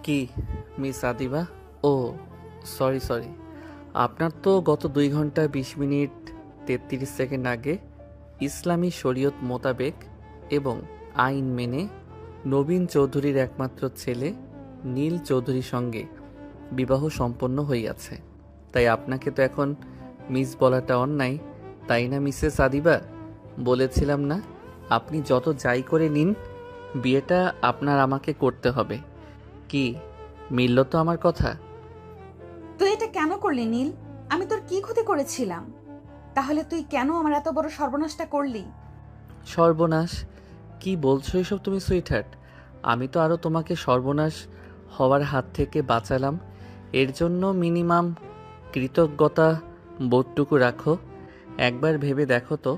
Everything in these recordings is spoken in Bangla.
কি মিস আদিবা? ও সরি সরি, আপনার তো গত 2 ঘন্টা 20 মিনিট 33 সেকেন্ড আগে ইসলামী শরীয়ত মোতাবেক এবং আইন মেনে নবীন চৌধুরীর একমাত্র ছেলে নীল চৌধুরীর সঙ্গে বিবাহ সম্পন্ন হইয়াছে। তাই আপনাকে তো এখন মিস বলাটা অন্যায়, তাই না মিসেস আদিবা? বলেছিলাম না, আপনি যত যাই করে নিন, বিয়েটা আপনার আমাকে করতে হবে। কি মিলল তো আমার কথা? তুই এটা কেন করলি নীল? আমি তোর কি ক্ষতি করেছিলাম? তাহলে তুই কেন আমার এত বড় সর্বনাশটা করলি? সর্বনাশ? কি বলছো এসব তুমি সুইটহার্ট? আমি তো আরও তোমাকে সর্বনাশ হওয়ার হাত থেকে বাঁচালাম। এর জন্য মিনিমাম কৃতজ্ঞতা বোধটুকু রাখো। একবার ভেবে দেখো তো,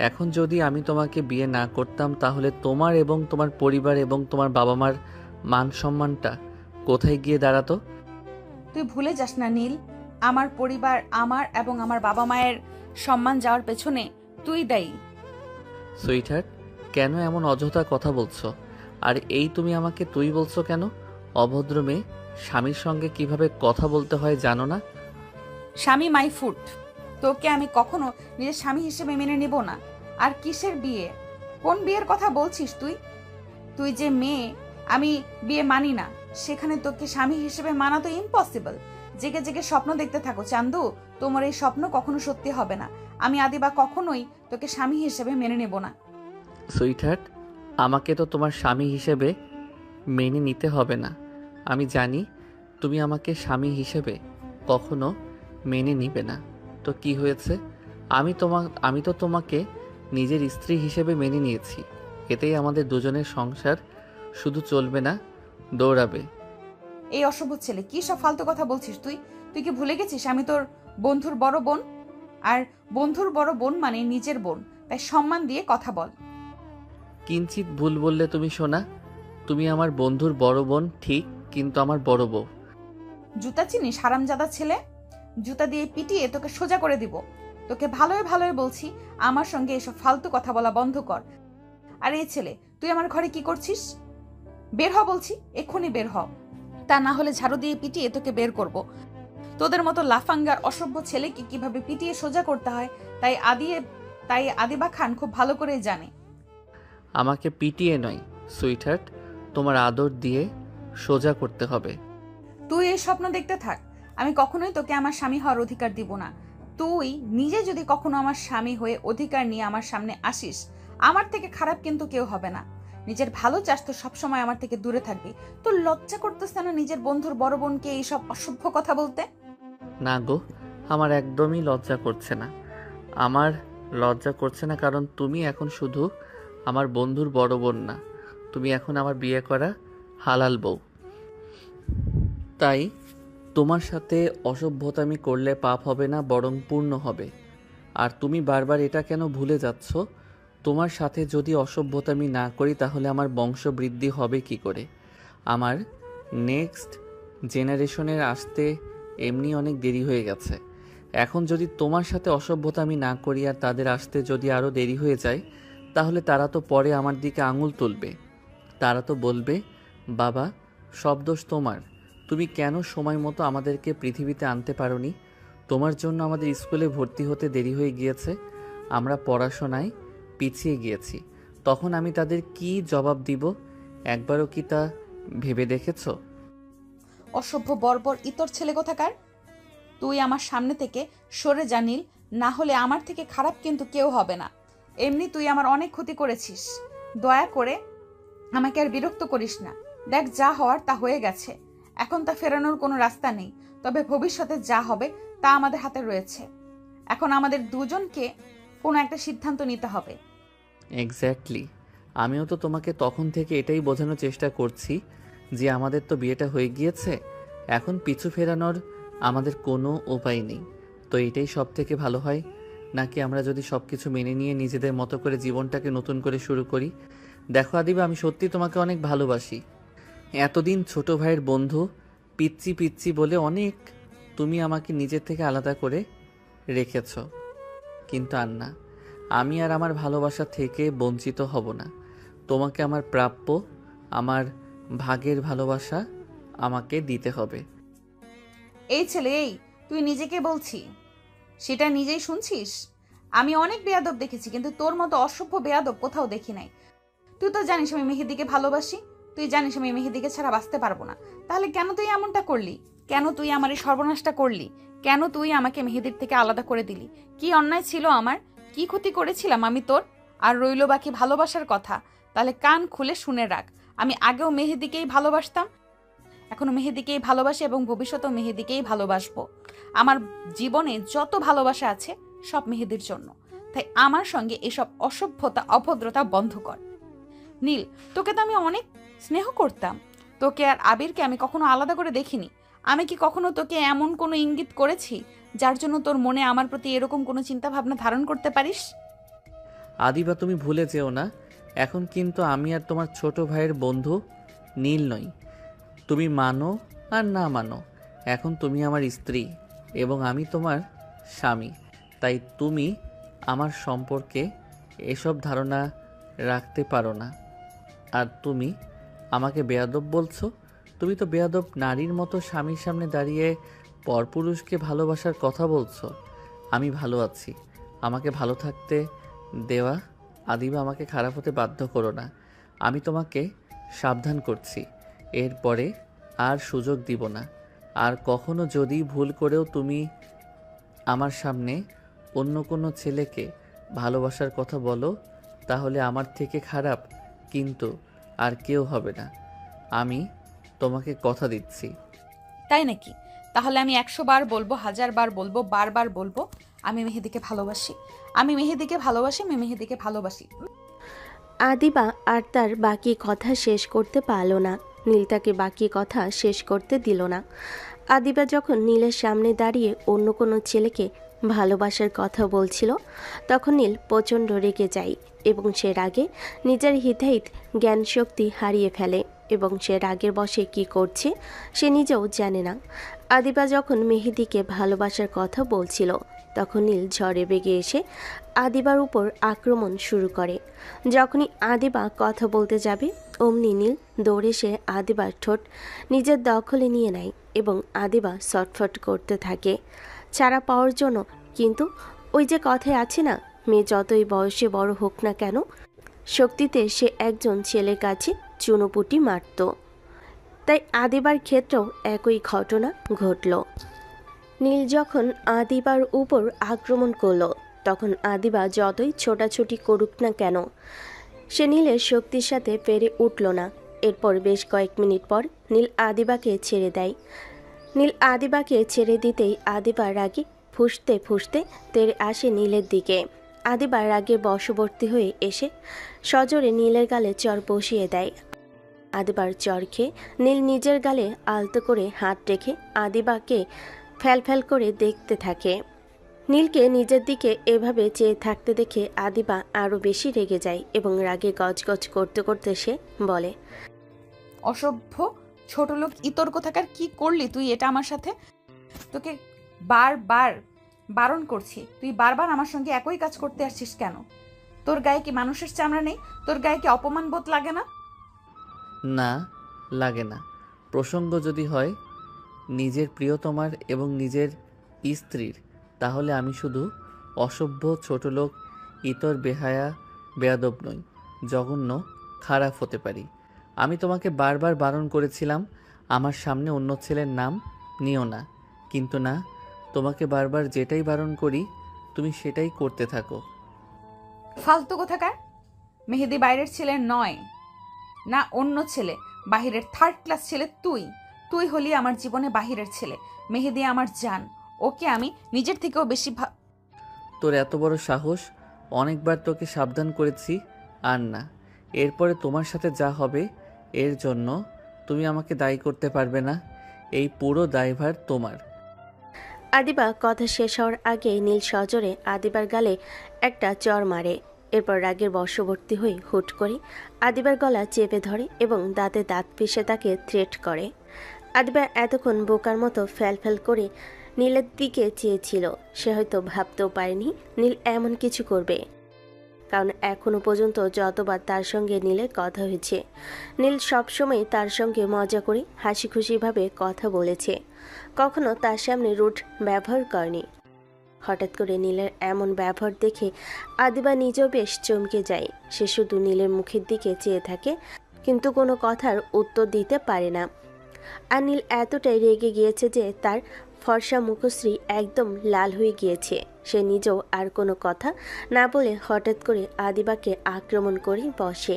এখন যদি আমি তোমাকে বিয়ে না করতাম তাহলে তোমার এবং তোমার পরিবার এবং তোমার বাবা মার মান সম্মানটা কোথায় গিয়ে দাঁড়াতো? তুই ভুলে যাস না নীল, আমার পরিবার, আমার এবং আমার বাবা মায়ের সম্মান যাওয়ার পেছনে তুই দায়ী। সুইটহার্ট, কেন এমন অযথা কথা বলছো? আর এই তুমি আমাকে তুই বলছো কেন? অভদ্র মেয়ে, স্বামীর সঙ্গে কিভাবে কথা বলতে হয় জানো না? স্বামী মাই ফুট। তোকে আমি কখনো নিজের স্বামী হিসেবে মেনে নেব না। আর কিসের বিয়ে? কোন বিয়ের কথা বলছিস তুই? তুই যে মেয়ে, আমি বিয়ে মানি না, সেখানে তোকে স্বামী হিসেবে মানা তো ইম্পসিবল। জেগে জেগে স্বপ্ন দেখতে থাকো চান্দু, তোমার এই স্বপ্ন কখনো সত্যি হবে না। আমি আদিবা কখনোই তোকে স্বামী হিসেবে মেনে নেব না। সুইটহার্ট, আমাকে তো তোমার স্বামী হিসেবে মেনে নিতে হবে না। আমি জানি তুমি আমাকে স্বামী হিসেবে কখনো মেনে নিবে না। তো কি হয়েছে? আমি তো তোমাকে নিজের স্ত্রী হিসেবে মেনে নিয়েছি। এতেই আমাদের দুজনের সংসার শুধু চলবে না, দৌড়াবে। এই অসভ্য ছেলে, কি সব ফালতু কথা বলছিস তুই? তুই কি ভুলে গেছিস আমি তোর বন্ধুর বড় বোন? আর বন্ধুর বড় বোন মানে নিজের বোন, তাই সম্মান দিয়ে কথা বল। কিঞ্চিত ভুল বললে তুমি সোনা। তুমি আমার বন্ধুর বড় বোন ঠিক, কিন্তু আমার বড় বউ। জুতা চিনিস হারামজাদা ছেলে? জুতা দিয়ে পিটিয়ে তোকে সোজা করে দিব। তোকে ভালোই ভালোই বলছি, আমার সঙ্গে এসব ফালতু কথা বলা বন্ধ কর। আর এই ছেলে, তুই আমার ঘরে কি করছিস? বের হ বলছি, এক্ষুনি বের হ। তা না হলে ঝাড়ু দিয়ে পিটিয়ে তোকে বের করব। তোদের মতো লাফাঙ্গার অসভ্য ছেলেকে কিভাবে পিটিয়ে সোজা করতে হয় তাই আদিবা খান খুব ভালো করেই জানে। আমাকে পিটিয়ে নয় সুইটহার্ট, তোমার আদর দিয়ে সোজা করতে হবে। তুই এই স্বপ্ন দেখতে থাক, আমি কখনোই তোকে আমার স্বামী হওয়ার অধিকার দিব না। তুই নিজে যদি কখনো আমার স্বামী হয়ে অধিকার নিয়ে আমার সামনে আসিস, আমার থেকে খারাপ কিন্তু কেউ হবে না। নিজের ভালো চাস তো সবসময় আমার থেকে দূরে থাকবি। তোর লজ্জা করতেছে না নিজের বন্ধুর বড় বোনকে এইসব অসভ্য কথা বলতে? না গো, আমার একদমই লজ্জা করছে না। আমার লজ্জা করছে না কারণ তুমি এখন শুধু আমার বন্ধুর বড় বোন না, তুমি এখন আমার বিয়ে করা হালাল বউ। তাই তোমার সাথে অসভ্যতামি করলে পাপ হবে না, বরং পূর্ণ হবে। আর তুমি বারবার এটা কেন ভুলে যাচ্ছ? তোমার সাথে যদি অসভ্যতামি না করি তাহলে আমার বংশ বৃদ্ধি হবে কি করে? আমার নেক্সট জেনারেশনের আসতে এমনি অনেক দেরি হয়ে গেছে। এখন যদি তোমার সাথে অসভ্যতামি না করি আর তাদের আসতে যদি আরও দেরি হয়ে যায়, তাহলে তারা তো পরে আমার দিকে আঙুল তুলবে। তারা তো বলবে, বাবা, সব দোষ তোমার। তুমি কেন সময় মতো আমাদেরকে পৃথিবীতে আনতে পারোনি? তোমার জন্য আমাদের স্কুলে ভর্তি হতে দেরি হয়ে গিয়েছে, আমরা পড়াশোনায় পিছিয়ে গিয়েছি। তখন আমি তাদের কি জবাব দিব? একবারও কি তা ভেবে দেখেছো? অসভ্য বর্বর ইতর ছেলে কোথাকার! তুই আমার সামনে থেকে সরে যা নীল, না হলে আমার থেকে খারাপ কিন্তু কেউ হবে না। এমনি তুই আমার অনেক ক্ষতি করেছিস, দয়া করে আমাকে আর বিরক্ত করিস না। দেখ, যা হওয়ার তা হয়ে গেছে, এখন তা ফেরানোর কোনো রাস্তা নেই। তবে ভবিষ্যতে যা হবে তা আমাদের হাতে রয়েছে। এখন আমাদের দুজনকে কোনো একটা সিদ্ধান্ত নিতে হবে। এক্স্যাক্টলি, আমিও তো তোমাকে তখন থেকে এটাই বোঝানোর চেষ্টা করছি যে আমাদের তো বিয়েটা হয়ে গিয়েছে, এখন পিছু ফেরানোর আমাদের কোনো উপায় নেই। তো এটাই সব থেকে ভালো হয় নাকি আমরা যদি সব কিছু মেনে নিয়ে নিজেদের মতো করে জীবনটাকে নতুন করে শুরু করি? দেখো আদিবা, আমি সত্যি তোমাকে অনেক ভালোবাসি। এতদিন ছোট ভাইয়ের বন্ধু পিচ্চি পিচ্চি বলে অনেক তুমি আমাকে নিজের থেকে আলাদা করে রেখেছ, কিন্তু আর না, আমি আর আমার ভালোবাসা থেকে বঞ্চিত হব না। তোমাকে আমার প্রাপ্য, আমার ভাগের ভালোবাসা আমাকে দিতে হবে। এই ছেলে, এই তুই নিজেকে বলছি, সেটা নিজেই শুনছিস? আমি অনেক বেয়াদব দেখেছি, কিন্তু তোর মতো অসভ্য বেয়াদব কোথাও দেখি নাই। তুই তো জানিস আমি মেহেদিকে ভালোবাসি, তুই জানিস আমি মেহেদিকে ছাড়া বাঁচতে পারবো না। তাহলে কেন তুই এমনটা করলি? কেন তুই আমার এই সর্বনাশটা করলি? কেন তুই আমাকে মেহেদির থেকে আলাদা করে দিলি? কি অন্যায় ছিল আমার? কি ক্ষতি করেছিলাম আমি তোর? আর রইল বাকি ভালোবাসার কথা, তাহলে কান খুলে শুনে রাখ। আমি আগেও মেহেদিকেই ভালোবাসতাম, এখনো মেহেদিকেই ভালোবাসি এবং ভবিষ্যতেও মেহেদিকেই ভালোবাসবো। আমার জীবনে যত ভালোবাসা আছে সব মেহেদির জন্য। তাই আমার সঙ্গে এসব অসভ্যতা অভদ্রতা বন্ধ কর। নীল, তোকে তো আমি অনেক স্নেহ করতাম। তোকে আর আবিরকে আমি কখনো আলাদা করে দেখিনি। আমি কি কখনো তোকে এমন কোনো ইঙ্গিত করেছি যার জন্য তোর মনে আমার প্রতি এরকম কোনো চিন্তা ভাবনা ধারণ করতে পারিস? আদিবা, তুমি ভুলে যেও না, এখন কিন্তু আমি আর তোমার ছোট ভাইয়ের বন্ধু নীল নই। তুমি মানো আর না মানো, এখন তুমি আমার স্ত্রী এবং আমি তোমার স্বামী। তাই তুমি আমার সম্পর্কে এসব ধারণা রাখতে পারো না। আর তুমি আমাকে বেয়াদব বলছো? তুমি তো বেয়াদব নারীর মতো স্বামীর সামনে দাঁড়িয়ে পরপুরুষকে ভালোবাসার কথা বলছো। আমি ভালো আছি, আমাকে ভালো থাকতে দেওয়া। আদিবা, আমাকে খারাপ হতে বাধ্য করো না। আমি তোমাকে সাবধান করছি, এরপরে আর সুযোগ দিব না। আর কখনো যদি ভুল করেও তুমি আমার সামনে অন্য কোনো ছেলেকে ভালোবাসার কথা বলো, তাহলে আমার থেকে খারাপ কিন্তু আর কেউ হবে না। আমি তোমাকে কথা দিচ্ছি। তাই নাকি? তাহলে আমি 100 বার বলবো, 1000 বার বলবো, বারবার বলবো, আমি মেহেদিকে ভালোবাসি, আমি মেহেদিকে ভালোবাসি, আমি মেহেদিকে ভালোবাসি। আদিবা আর তার বাকি কথা শেষ করতে পারল না। নীল তাকে বাকি কথা শেষ করতে দিল না। আদিবা যখন নীলের সামনে দাঁড়িয়ে অন্য কোনো ছেলেকে ভালোবাসার কথা বলছিল, তখন নীল প্রচণ্ড রেগে যায় এবং সে রাগে নিজের হিতাহিত জ্ঞান শক্তি হারিয়ে ফেলে এবং সে রাগের বশে কি করছে সে নিজেও জানে না। আদিবা যখন মেহেদিকে ভালোবাসার কথা বলছিল, তখন নীল ঝড়ে বেগে এসে আদিবার উপর আক্রমণ শুরু করে। যখনই আদিবা কথা বলতে যাবে, অমনি নীল দৌড়ে এসে আদিবার ঠোঁট নিজের দখলে নিয়ে নেয় এবং আদিবা ছটফট করতে থাকে ছাড়া পাওয়ার জন্য। কিন্তু ওই যে কথায় আছে না, মেয়ে যতই বয়সে বড় হোক না কেন, শক্তিতে সে একজন ছেলের কাছে চুনোপুটি মারত। তাই আদিবার ক্ষেত্রেও একই ঘটনা ঘটল। নীল যখন আদিবার উপর আক্রমণ করল, তখন আদিবা যতই ছোটাছুটি করুক না কেন, সে নীলের শক্তির সাথে পেরে উঠল না। এরপর বেশ কয়েক মিনিট পর নীল আদিবাকে ছেড়ে দেয়। নীল আদিবাকে ছেড়ে দিতেই আদিবা রাগে ফুঁসতে ফুঁসতে তেড়ে আসে নীলের দিকে। আদিবা রাগে বশবর্তী হয়ে এসে সজোরে নীলের গালে চর বসিয়ে দেয়। আদিবার চর খেয়ে নীল নিজের গালে আলতো করে হাত রেখে আদিবাকে ফ্যালফ্যাল করে দেখতে থাকে। নীলকে নিজের দিকে এভাবে চেয়ে থাকতে দেখে আদিবা আরও বেশি রেগে যায় এবং রাগে গজগজ করতে করতে সে বলে, অসভ্য ছোট লোক ইতর কোথাকার, কি করলি তুই এটা আমার সাথে? তোকে বারবার বারণ করছি, তুই বারবার আমার সঙ্গে একই কাজ করতে আসছিস কেন? তোর গায়ে কি মানুষের চামড়া নেই? তোর গায়ে কি অপমান বোধ লাগে না? না, লাগে না। প্রসঙ্গ যদি হয় নিজের প্রিয়তমার এবং নিজের স্ত্রীর, তাহলে আমি শুধু অসভ্য, ছোটলোক, ইতর, বেহায়া, বেয়াদব নই, জঘন্য, খারাপ হতে পারি। আমি তোমাকে বারবার বারণ করেছিলাম আমার সামনে অন্য ছেলের নাম নিও না, কিন্তু না, তোমাকে বারবার যেটাই বারণ করি তুমি সেটাই করতে থাকো। ফালতু কোথাকার! মেহেদি বাইরের ছেলে নয়, না অন্য ছেলে, বাহিরের থার্ড ক্লাস ছেলে তুই। তুই হলি আমার জীবনে বাহিরের ছেলে। মেহেদি আমার জান, ওকে আমি নিজের থেকেও বেশি তোর এত বড় সাহস! অনেকবার তোকে সাবধান করেছি, আর না। এরপরে তোমার সাথে যা হবে এর জন্য তুমি আমাকে দায়ী করতে পারবে না, এই পুরো দায়ভার তোমার। আদিবা কথা শেষ হওয়ার আগেই নীল সজোরে আদিবার গালে একটা চর মারে। এরপর রাগের বশবর্তী হয়ে হুট করে আদিবার গলা চেপে ধরে এবং দাঁতে দাঁত পিষে তাকে থ্রেট করে। আদিবা এতক্ষণ বোকার মতো ফ্যালফ্যাল করে নীলের দিকে চেয়েছিল। সে হয়তো ভাবতেও পারেনি নীল এমন কিছু করবে। কারণ এখনো পর্যন্ত যতবার তার সঙ্গে নীলের কথা হয়েছে, নীল সবসময় তার সঙ্গে মজা করে হাসি খুশিভাবে কথা বলেছে, কখনো তার সামনে রুট ব্যবহার করেনি। হঠাৎ করে নীলের এমন ব্যবহার দেখে আদিবা নিজেও বেশ চমকে যায়। সে শুধু নীলের মুখের দিকে চেয়ে থাকে, কিন্তু কোনো কথার উত্তর দিতে পারে না। আর নীল এতটাই রেগে গিয়েছে যে তার ফর্সা মুখশ্রী একদম লাল হয়ে গিয়েছে। সে নিজেও আর কোনো কথা না বলে হঠাৎ করে আদিবাকে আক্রমণ করে বসে।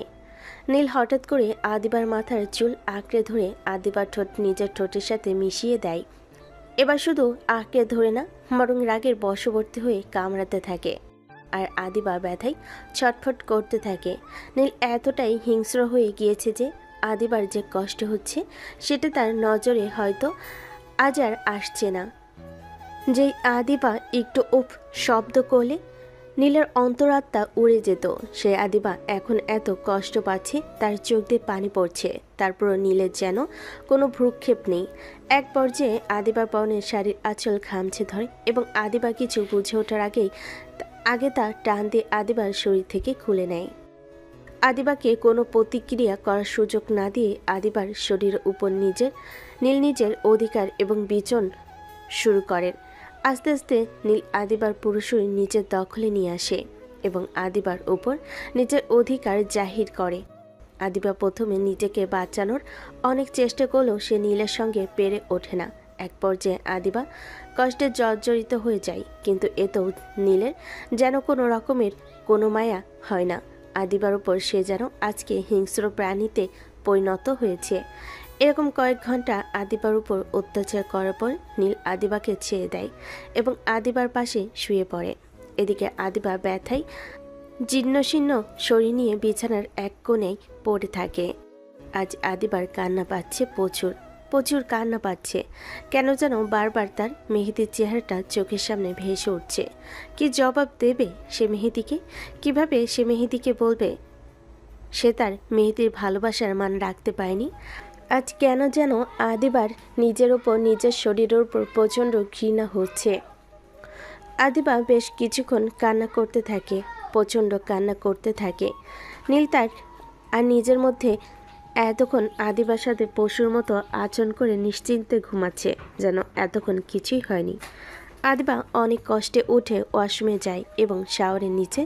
নীল হঠাৎ করে আদিবার মাথার চুল আঁকড়ে ধরে আদিবার ঠোঁট নিজের ঠোঁটের সাথে মিশিয়ে দেয়। এবার শুধু আঁকড়ে ধরে না, বরং রাগের বশবর্তী হয়ে কামড়াতে থাকে। আর আদিবা ব্যথায় ছটফট করতে থাকে। নীল এতটাই হিংস্র হয়ে গিয়েছে যে আদিবার যে কষ্ট হচ্ছে সেটা তার নজরে হয়তো আজ আর আসছে না। যেই আদিবা একটু উফ শব্দ করলে নীলের অন্তরাত্মা উড়ে যেত। সে আদিবা এখন এত কষ্ট পাচ্ছে, তার চোখ দিয়ে পানি পড়ছে, তারপরও নীলের যেন কোনো ভ্রুক্ষেপ নেই। এক পর্যায়ে আদিবার পরনের শাড়ির আঁচল খামছে ধরে এবং আদিবা কিছু বুঝে ওঠার আগে তা টান দিয়ে আদিবার শরীর থেকে খুলে নেয়। আদিবাকে কোনো প্রতিক্রিয়া করার সুযোগ না দিয়ে আদিবার শরীরের উপর নীল নিজের অধিকার এবং বিচন শুরু করেন। আস্তে আস্তে নীল আদিবার পুরো শরীর নিজের দখলে নিয়ে আসে এবং আদিবার উপর নিজের অধিকার জাহির করে। আদিবা প্রথমে নিজেকে বাঁচানোর অনেক চেষ্টা করলেও সে নীলের সঙ্গে পেরে ওঠে না। এক পর্যায়ে আদিবা কষ্টে জর্জরিত হয়ে যায়, কিন্তু এতেও নীলের যেন কোনো রকমের কোনো মায়া হয় না। আদিবার উপর সে যেন আজকে হিংস্র প্রাণীতে পরিণত হয়েছে। এরকম কয়েক ঘন্টা আদিবার উপর অত্যাচার করার পর নীল আদিবাকে ছেড়ে দেয় এবং আদিবার পাশে শুয়ে পড়ে। এদিকে আদিবা ব্যথায় জীর্ণশীর্ণ শরীর নিয়ে বিছানার এক কোণেই পড়ে থাকে। আজ আদিবার কান্না পাচ্ছে, প্রচুর কান্না পাচ্ছে। কেন যেন বারবার তার মেহেদির চেহারাটা চোখের সামনে ভেসে উঠছে। কি জবাব দেবে সে মেহেদিকে? কিভাবে সে মেহেদিকে বলবে সে তার মেহেদির ভালোবাসার মান রাখতে পারেনি? আজ কেন যেন আদিবার নিজের ওপর, নিজের শরীরের উপর প্রচণ্ড ঘৃণা হচ্ছে। আদিবা বেশ কিছুক্ষণ কান্না করতে থাকে, প্রচণ্ড কান্না করতে থাকে। নীল তার আর নিজের মধ্যে এতক্ষণ আদিবার সাথে পশুর মতো আচরণ করে নিশ্চিন্তে ঘুমাচ্ছে, যেন এতক্ষণ কিছুই হয়নি। আদিবা অনেক কষ্টে উঠে ওয়াশরুমে যায় এবং শাওয়ারের নিচে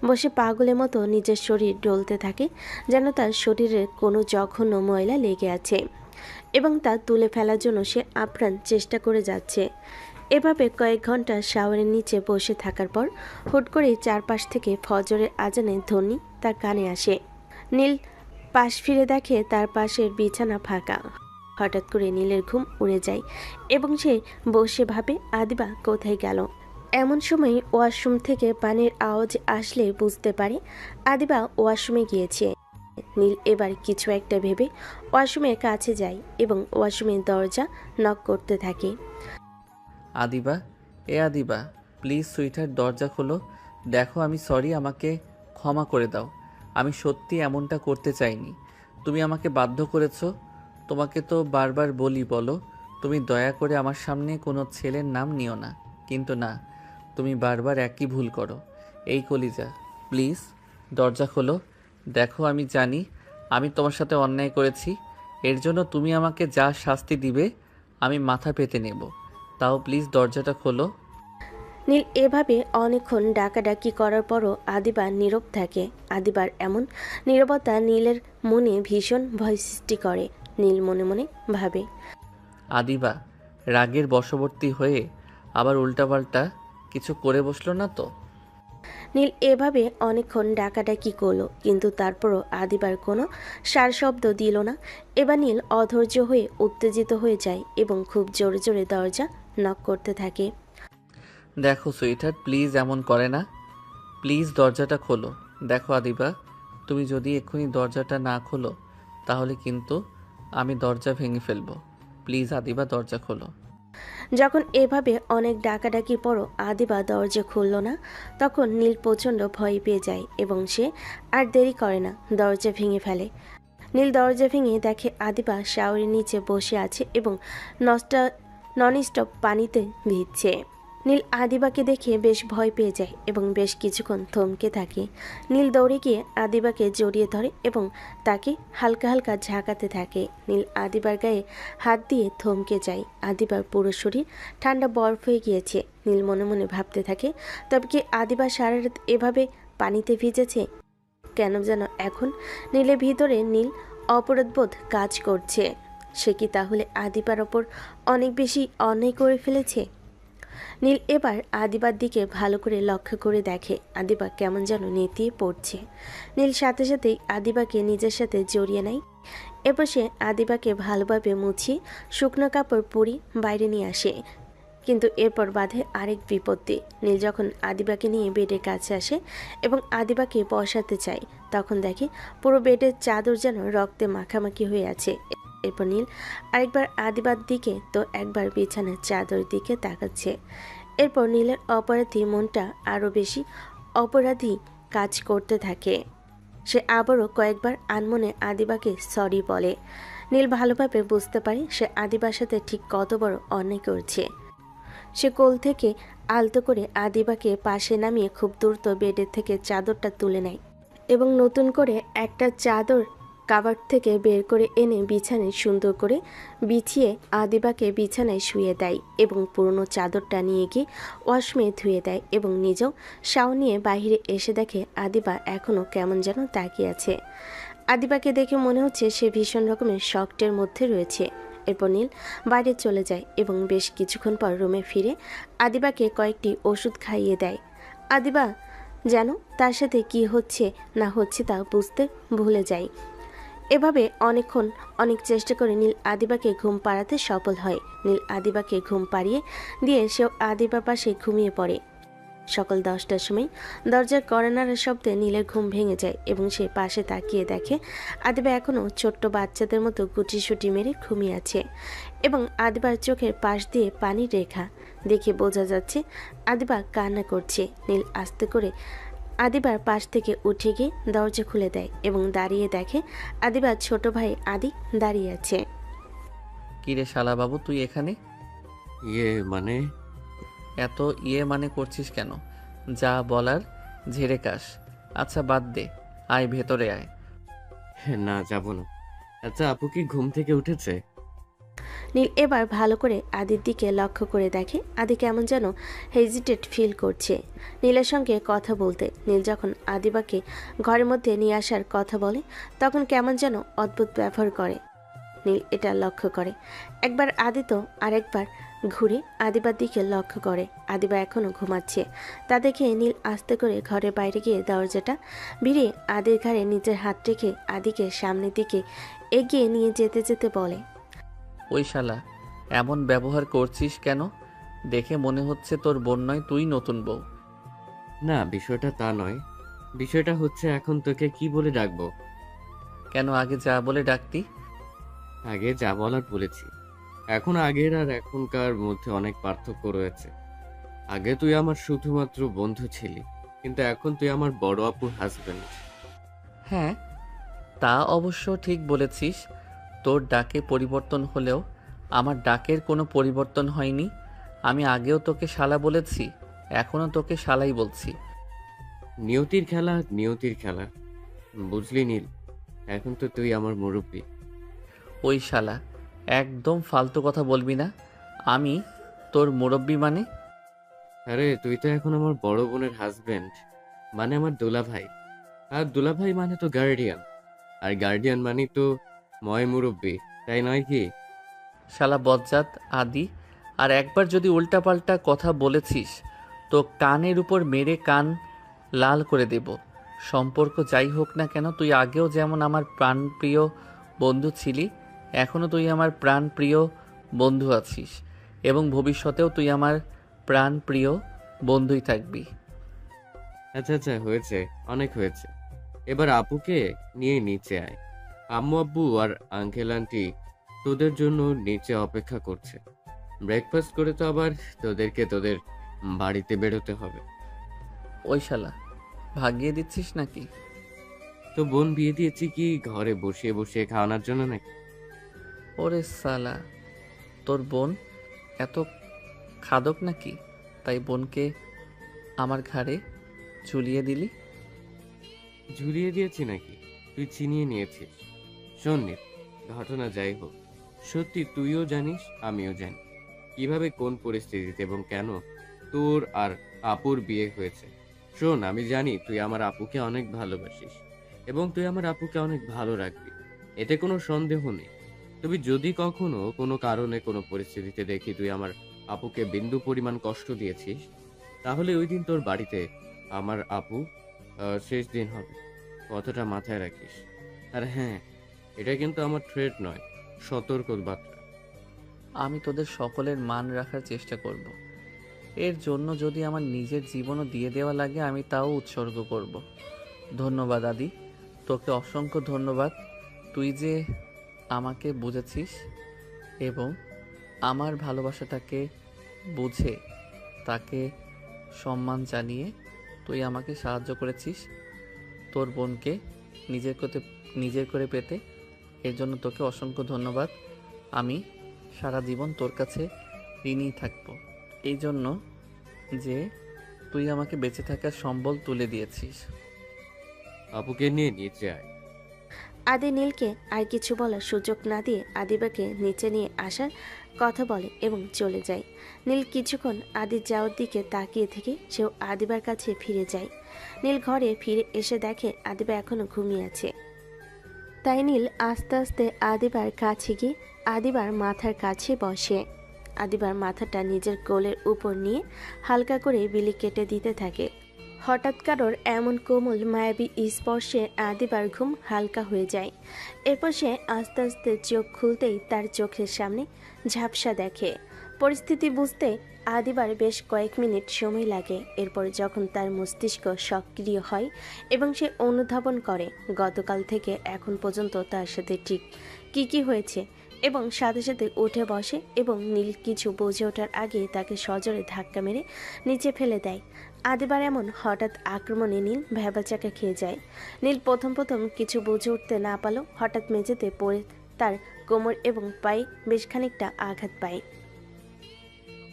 বসে পাগলের মতো নিজের শরীর ডলতে থাকে, যেন তার শরীরের কোনো জঘন্য ময়লা লেগে আছে এবং তা তুলে ফেলার জন্য সে আপ্রাণ চেষ্টা করে যাচ্ছে। এভাবে কয়েক ঘন্টা শাওয়ারের নিচে বসে থাকার পর হুট করে চারপাশ থেকে ফজরের আজানের ধ্বনি তার কানে আসে। নীল পাশ ফিরে দেখে তার পাশের বিছানা ফাঁকা। হঠাৎ করে নীলের ঘুম উড়ে যায় এবং সে বসে ভাবে আদিবা কোথায় গেল। এমন সময় ওয়াশরুম থেকে পানির আওয়াজ আসলে বুঝতে পারে আদিবা ওয়াশরুমে গিয়েছে। নীল এবার কিছু একটা ভেবে ওয়াশরুমের কাছে যায় এবং ওয়াশরুমের দরজা নক করতে থাকে। আদিবা, আদিবা, প্লিজ সুইটহার্ট, দরজা খোলো। দেখো আমি সরি, আমাকে ক্ষমা করে দাও। আমি সত্যি এমনটা করতে চাইনি। তুমি আমাকে বাধ্য করেছো। তোমাকে তো বারবার বলো তুমি দয়া করে আমার সামনে কোনো ছেলের নাম নিও না, কিন্তু না, তুমি বারবার একই ভুল করো। এই কলিজা, প্লিজ দরজা খোলো। দেখো আমি জানি আমি তোমার সাথে অন্যায় করেছি, এর জন্য তুমি আমাকে যা শাস্তি দিবে আমি মাথা পেতে নেব, তাও প্লিজ দরজাটা খোলো। নীল এভাবে অনেকক্ষণ ডাকাডাকি করার পরও আদিবা নীরব থাকে। আদিবার এমন নীরবতা নীলের মনে ভীষণ ভয় সৃষ্টি করে। নীল মনে মনে ভাবে, আদিবা রাগের বশবর্তী হয়ে আবার উল্টাপাল্টা কিছু করে বসলো না তো? নীল এভাবে অনেকক্ষণ ডাকাডাকি করলো, কিন্তু তারপরও আদিবার কোনো সার শব্দ দিল না। এবার নীল অধৈর্য হয়ে উত্তেজিত হয়ে যায় এবং খুব জোরে জোরে দরজা নক করতে থাকে। দেখো সুইটহার্ট, প্লিজ এমন করে না, প্লিজ দরজাটা খোলো। দেখো আদিবা, তুমি যদি এক্ষুনি দরজাটা না খোলো তাহলে কিন্তু আমি দরজা ভেঙে ফেলবো। প্লিজ আদিবা, দরজা খোলো। যখন এভাবে অনেক ডাকাডাকির পরও আদিবা দরজা খুলল না, তখন নীল প্রচণ্ড ভয় পেয়ে যায় এবং সে আর দেরি করে না, দরজা ভেঙে ফেলে। নীল দরজা ভেঙে দেখে আদিবা শাওয়ারের নিচে বসে আছে এবং ননস্টপ পানিতে ভিজছে। নীল আদিবাকে দেখে বেশ ভয় পেয়ে যায় এবং বেশ কিছুক্ষণ থমকে থাকে। নীল দৌড়ে গিয়ে আদিবাকে জড়িয়ে ধরে এবং তাকে হালকা হালকা ঝাঁকাতে থাকে। নীল আদিবার গায়ে হাত দিয়ে থমকে যায়। আদিবার পুরো শরীর ঠান্ডা বরফ হয়ে গিয়েছে। নীল মনে মনে ভাবতে থাকে, তবে কি আদিবা সারা রাত এভাবে পানিতে ভিজেছে? কেন যেন এখন নীলের ভিতরে নীল অপরাধবোধ কাজ করছে। সে কি তাহলে আদিবার ওপর অনেক বেশি অন্যায় করে ফেলেছে? নীল এবার আদিবার দিকে ভালো করে লক্ষ্য করে দেখে আদিবা কেমন যেন নেতিয়ে পড়ছে। নীল সাথে সাথেই আদিবাকে নিজের সাথে জড়িয়ে নেয়। এরপর সে আদিবাকে ভালোভাবে মুছিয়ে শুকনো কাপড় পরিয়ে বাইরে নিয়ে আসে। কিন্তু এরপর বাধে আরেক বিপত্তি। নীল যখন আদিবাকে নিয়ে বেডের কাছে আসে এবং আদিবাকে বসাতে চায়, তখন দেখে পুরো বেডের চাদর যেন রক্তে মাখামাখি হয়ে আছে। এরপর নীল আরেকবার আদিবার দিকে তো একবার বিছানার চাদর দিকে তাকাচ্ছে। এরপর নীলের অপরাধী মনটা আরও বেশি অপরাধী কাজ করতে থাকে। সে আবারও কয়েকবার আনমনে আদিবাকে সরি বলে। নীল ভালোভাবে বুঝতে পারে সে আদিবার সাথে ঠিক কত বড় অন্যায় করছে। সে কোল থেকে আলতো করে আদিবাকে পাশে নামিয়ে খুব দ্রুত বেডের থেকে চাদরটা তুলে নেয় এবং নতুন করে একটা চাদর কাভার থেকে বের করে এনে বিছানায় সুন্দর করে বিছিয়ে আদিবাকে বিছানায় শুয়ে দেয় এবং পুরনো চাদরটা নিয়ে গিয়ে ওয়াশমে ধুয়ে দেয় এবং নিজেও শাও নিয়ে বাইরে এসে দেখে আদিবা এখনও কেমন যেন তাকিয়ে আছে। আদিবাকে দেখে মনে হচ্ছে সে ভীষণ রকমের শকটের মধ্যে রয়েছে। এরপর নীল বাইরে চলে যায় এবং বেশ কিছুক্ষণ পর রুমে ফিরে আদিবাকে কয়েকটি ওষুধ খাইয়ে দেয়। আদিবা যেন তার সাথে কি হচ্ছে না হচ্ছে তা বুঝতে ভুলে যায়। এভাবে অনেকক্ষণ অনেক চেষ্টা করে নীল আদিবাকে ঘুম পাড়াতে সফল হয়। নীল আদিবাকে ঘুম পাড়িয়ে দিয়ে সেও আদিবার পাশে ঘুমিয়ে পড়ে। সকাল 10টার সময় দরজার কড়া শব্দে নীলের ঘুম ভেঙে যায় এবং সে পাশে তাকিয়ে দেখে আদিবা এখনও ছোট্ট বাচ্চাদের মতো গুটিসুটি মেরে ঘুমিয়ে আছে এবং আদিবার চোখের পাশ দিয়ে পানির রেখা দেখে বোঝা যাচ্ছে আদিবা কান্না করছে। নীল আস্তে করে আদিবার পাশ থেকে উঠে গিয়ে দরজা খুলে দেয় এবং দাঁড়িয়ে দেখে আদিবার ছোট ভাই আদি দাঁড়িয়ে আছে। কিরে শালা বাবু, তুই এখানে? মানে এত মানে করছিস কেন? যা বলার ঝেড়ে কাশ। আচ্ছা বাদ দে, আয় ভেতরে আয়। না, যাব না। আচ্ছা, আপু কি ঘুম থেকে উঠেছে? নীল এবার ভালো করে আদির দিকে লক্ষ্য করে দেখে আদি কেমন যেন হেজিটেট ফিল করছে নীলের সঙ্গে কথা বলতে। নীল যখন আদিবাকে ঘরের মধ্যে নিয়ে আসার কথা বলে তখন কেমন যেন অদ্ভুত ব্যবহার করে। নীল এটা লক্ষ্য করে। একবার আদি তো আরেকবার ঘুরে আদিবার দিকে লক্ষ্য করে। আদিবা এখনও ঘুমাচ্ছে। তা দেখে নীল আস্তে করে ঘরের বাইরে গিয়ে দরজাটা ভিড়ে আদির ঘাড়ে নিজের হাত রেখে আদিকে সামনের দিকে এগিয়ে নিয়ে যেতে যেতে বলে, ওই শালা, এমন ব্যবহার করছিস কেন? দেখে মনে হচ্ছে তোর বোন নয়, তুই নতুন বউ। না, বিষয়টা তা নয়। বিষয়টা হচ্ছে এখন তোকে কি বলে ডাকবো? কেন আগে যা বলে ডাকতি? আগে যা বলার বলেছি। এখন আগের আর এখনকার মধ্যে অনেক পার্থক্য রয়েছে। আগে তুই আমার শুধুমাত্র বন্ধু ছিলি, কিন্তু এখন তুই আমার বড় আপুর হাজবেন্ড। হ্যাঁ, তা অবশ্য ঠিক বলেছিস। তোর ডাকে পরিবর্তন হলেও আমার ডাকের কোনো পরিবর্তন হয়নি। আমি আগেও তোকে শালা বলেছি, এখনও তোকে শালাই বলছি। নিয়তির খেলা নিয়তির খেলা, বুঝলি নীল? এখন তো তুই আমার মুরব্বী। ওই শালা, একদম ফালতু কথা বলবি না। আমি তোর মুরব্বি মানে? আরে তুই তো এখন আমার বড় বোনের হাজবেন্ড, মানে আমার দুলাভাই। আর দুলাভাই মানে তো গার্ডিয়ান, আর গার্ডিয়ান মানে তো ময় মুরব্বী, তাই নয় কি? শালা বজ্জাত আদি, আর একবার যদি উল্টাপাল্টা কথা বলেছিস তো কানের উপর মেরে কান লাল করে দেব। সম্পর্ক যাই হোক না কেন, তুই আগেও যেমন আমার প্রাণপ্রিয় বন্ধু ছিলি, এখনও তুই আমার প্রাণপ্রিয় বন্ধু আছিস এবং ভবিষ্যতেও তুই আমার প্রাণপ্রিয় বন্ধুই থাকবি। আচ্ছা আচ্ছা, হয়েছে, অনেক হয়েছে। এবার আপুকে নিয়ে নিচে আয়। আম্মু আব্বু আর আঙ্কেল আন্টি তোদের জন্য নিচে অপেক্ষা করছে। ব্রেকফাস্ট করে তো আবার তোদেরকে তোদের বাড়িতে বেরোতে হবে। ওই শালা, ভাগিয়ে দিচ্ছিস নাকি? তো বোন বিয়ে দিয়েছি কি ঘরে বসিয়ে বসিয়ে খাওয়ানোর জন্য নাকি? ওরে শালা, তোর বোন এত খাদক নাকি? তাই বোনকে আমার ঘাড়ে ঝুলিয়ে দিলি। ঝুলিয়ে দিয়েছি নাকি? তুই চিনিয়ে নিয়েছিস। শোন নীল, ঘটনা যাই হোক, সত্যি তুইও জানিস আমিও জানি কিভাবে কোন পরিস্থিতিতে এবং কেন তোর আর আপুর বিয়ে হয়েছে। শোন, আমি জানি তুই আমার আপুকে অনেক ভালোবাসিস এবং তুই আমার আপুকে অনেক ভালো রাখবি, এতে কোনো সন্দেহ নেই। তবে যদি কখনো কোনো কারণে কোনো পরিস্থিতিতে দেখি তুই আমার আপুকে বিন্দু পরিমাণ কষ্ট দিয়েছিস, তাহলে ওই দিন তোর বাড়িতে আমার আপু শেষ দিন হবে। কথাটা মাথায় রাখিস। আর হ্যাঁ, এটা কিন্তু আমার থ্রেট নয়, সতর্ক বার্তা। আমি তোদের সকলের মান রাখার চেষ্টা করব। এর জন্য যদি আমার নিজের জীবনও দিয়ে দেওয়া লাগে আমি তাও উৎসর্গ করব। ধন্যবাদ আদি, তোকে অসংখ্য ধন্যবাদ। তুই যে আমাকে বুঝেছিস এবং আমার ভালোবাসাটাকে বুঝে তাকে সম্মান জানিয়ে তুই আমাকে সাহায্য করেছিস তোর বোনকে নিজের করে পেতে। এর জন্য তোকে অসংখ্য ধন্যবাদ। আমি সারা জীবন তোর কাছে ঋণী থাকবো, এই জন্য যে তুই আমাকে বেঁচে থাকার সম্বল তুলে দিয়েছিস। আপুকে নিয়ে নিচে আয়। আদি নীলকে আর কিছু বলার সুযোগ না দিয়ে আদিবাকে নিচে নিয়ে আসার কথা বলে এবং চলে যায়। নীল কিছুক্ষণ আদির যাওয়ার দিকে তাকিয়ে থেকে সেও আদিবার কাছে ফিরে যায়। নীল ঘরে ফিরে এসে দেখে আদিবা এখনো ঘুমিয়ে আছে। তাই নীল আস্তে আস্তে আদিবার কাছে গিয়ে আদিবার মাথার কাছে বসে। আদিবার মাথাটা নিজের কোলের উপর নিয়ে হালকা করে বিলি কেটে দিতে থাকে। হঠাৎ কারোর এমন কোমল মায়াবী স্পর্শে আদিবার ঘুম হালকা হয়ে যায়। এরপর সে আস্তে আস্তে চোখ খুলতেই তার চোখের সামনে ঝাপসা দেখে। পরিস্থিতি বুঝতে আদিবার বেশ কয়েক মিনিট সময় লাগে। এরপর যখন তার মস্তিষ্ক সক্রিয় হয় এবং সে অনুধাবন করে গতকাল থেকে এখন পর্যন্ত তার সাথে ঠিক কি হয়েছে এবং সাথে সাথে উঠে বসে এবং নীল কিছু বুঝে ওঠার আগে তাকে সজোরে ধাক্কা মেরে নিচে ফেলে দেয়। আদিবার এমন হঠাৎ আক্রমণে নীল ভ্যাবাচাকা খেয়ে যায়। নীল প্রথম কিছু বুঝে উঠতে না পারলেও হঠাৎ মেঝেতে পড়ে তার কোমর এবং পায়ে বেশ খানিকটা আঘাত পায়।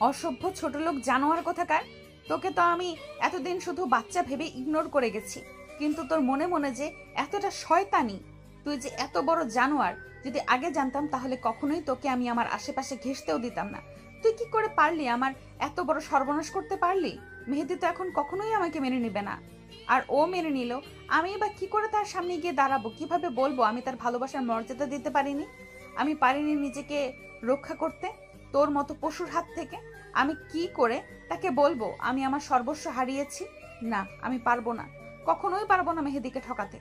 অসভ্য ছোট লোক জানোয়ার কোথাকার! তোকে তো আমি এতদিন শুধু বাচ্চা ভেবে ইগনোর করে গেছি, কিন্তু তোর মনে মনে যে এতটা শয়তানি, তুই যে এত বড় জানোয়ার, যদি আগে জানতাম তাহলে কখনোই তোকে আমি আমার আশেপাশে ঘেঁষতেও দিতাম না। তুই কি করে পারলি আমার এত বড় সর্বনাশ করতে পারলি? মেহেদি তো এখন কখনোই আমাকে মেনে নিবে না, আর ও মেনে নিল আমি বা কি করে তার সামনে গিয়ে দাঁড়াবো? কিভাবে বলবো আমি তার ভালোবাসার মর্যাদা দিতে পারিনি? আমি পারিনি নিজেকে রক্ষা করতে তোর মতো পশুর হাত থেকে। আমি কি করে তাকে বলবো আমি আমার সর্বস্ব হারিয়েছি? না, আমি পারবো না, কখনোই পারবো না মেহেদিকে ঠকাতে।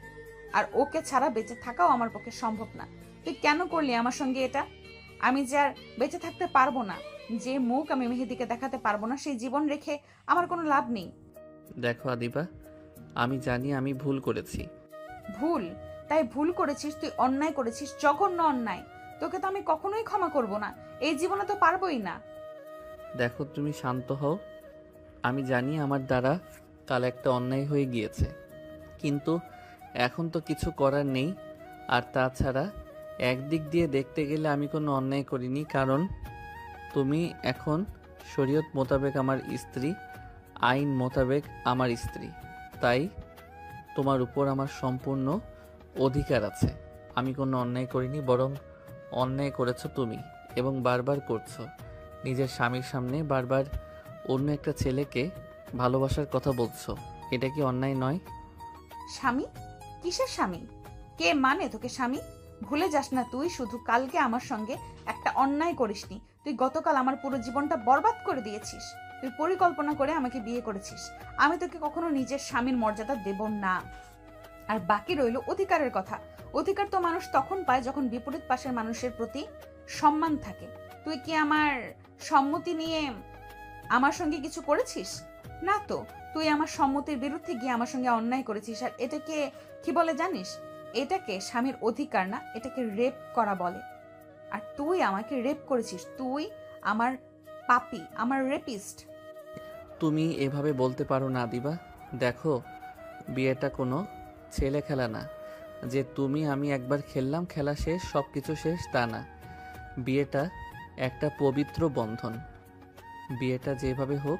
আর ওকে ছাড়া বেঁচে থাকাও আমার পক্ষে সম্ভব না। তুই কেন করলি আমার সঙ্গে এটা? আমি যে আর বেঁচে থাকতে পারবো না, যে মুখ আমি মেহেদিকে দেখাতে পারবো না, সেই জীবন রেখে আমার কোনো লাভ নেই। দেখো আদিবা, আমি জানি আমি ভুল করেছি। ভুল? তাই ভুল করেছিস, তুই অন্যায় করেছিস, জঘন্য অন্যায়। তোকে তো আমি কখনোই ক্ষমা করব না, এই জীবনে তো পারবোই না। দেখো তুমি শান্ত হও। আমি জানি আমার দ্বারা কাল একটা অন্যায় হয়ে গিয়েছে, কিন্তু এখন তো কিছু করার নেই। আর তাছাড়া একদিক দিয়ে দেখতে গেলে আমি কোনো অন্যায় করিনি, কারণ তুমি এখন শরীয়ত মোতাবেক আমার স্ত্রী, আইন মোতাবেক আমার স্ত্রী। তাই তোমার উপর আমার সম্পূর্ণ অধিকার আছে। আমি কোনো অন্যায় করিনি, বরং অন্যায় করেছো তুমি, এবং বারবার করছো। নিজের স্বামীর সামনে বারবার অন্য একটা ছেলেকে ভালোবাসার কথা বলছো, এটা কি অন্যায় নয়? স্বামী? কিসের স্বামী? কে মানে তোকে স্বামী? ভুলে যাস না, তুই শুধু কালকে আমার সঙ্গে একটা অন্যায় করিসনি, তুই গতকাল আমার পুরো জীবনটা বরবাদ করে দিয়েছিস। তুই পরিকল্পনা করে আমাকে বিয়ে করেছিস। আমি তোকে কখনো নিজের স্বামীর মর্যাদা দেব না। আর বাকি রইল অধিকারের কথা। অধিকার তো মানুষ তখন পায় যখন বিপরীত পাশের মানুষের প্রতি সম্মান থাকে। তুই কি আমার সম্মতি নিয়ে আমার সঙ্গে কিছু করেছিস? না তো, তুই আমার সম্মতির বিরুদ্ধে গিয়ে আমার সঙ্গে অন্যায় করেছিস। আর এটাকে কি বলে জানিস? এটাকে স্বামীর অধিকার না, এটাকে রেপ করা বলে। আর তুই আমাকে রেপ করেছিস, তুই আমার পাপী, আমার রেপিস্ট। তুমি এভাবে বলতে পারো না আদিবা। দেখো, বিয়েটা কোনো ছেলে খেলা না যে তুমি আমি একবার খেললাম, খেলা শেষ, সব কিছু শেষ, তা না। বিয়েটা একটা পবিত্র বন্ধন। বিয়েটা যেভাবে হোক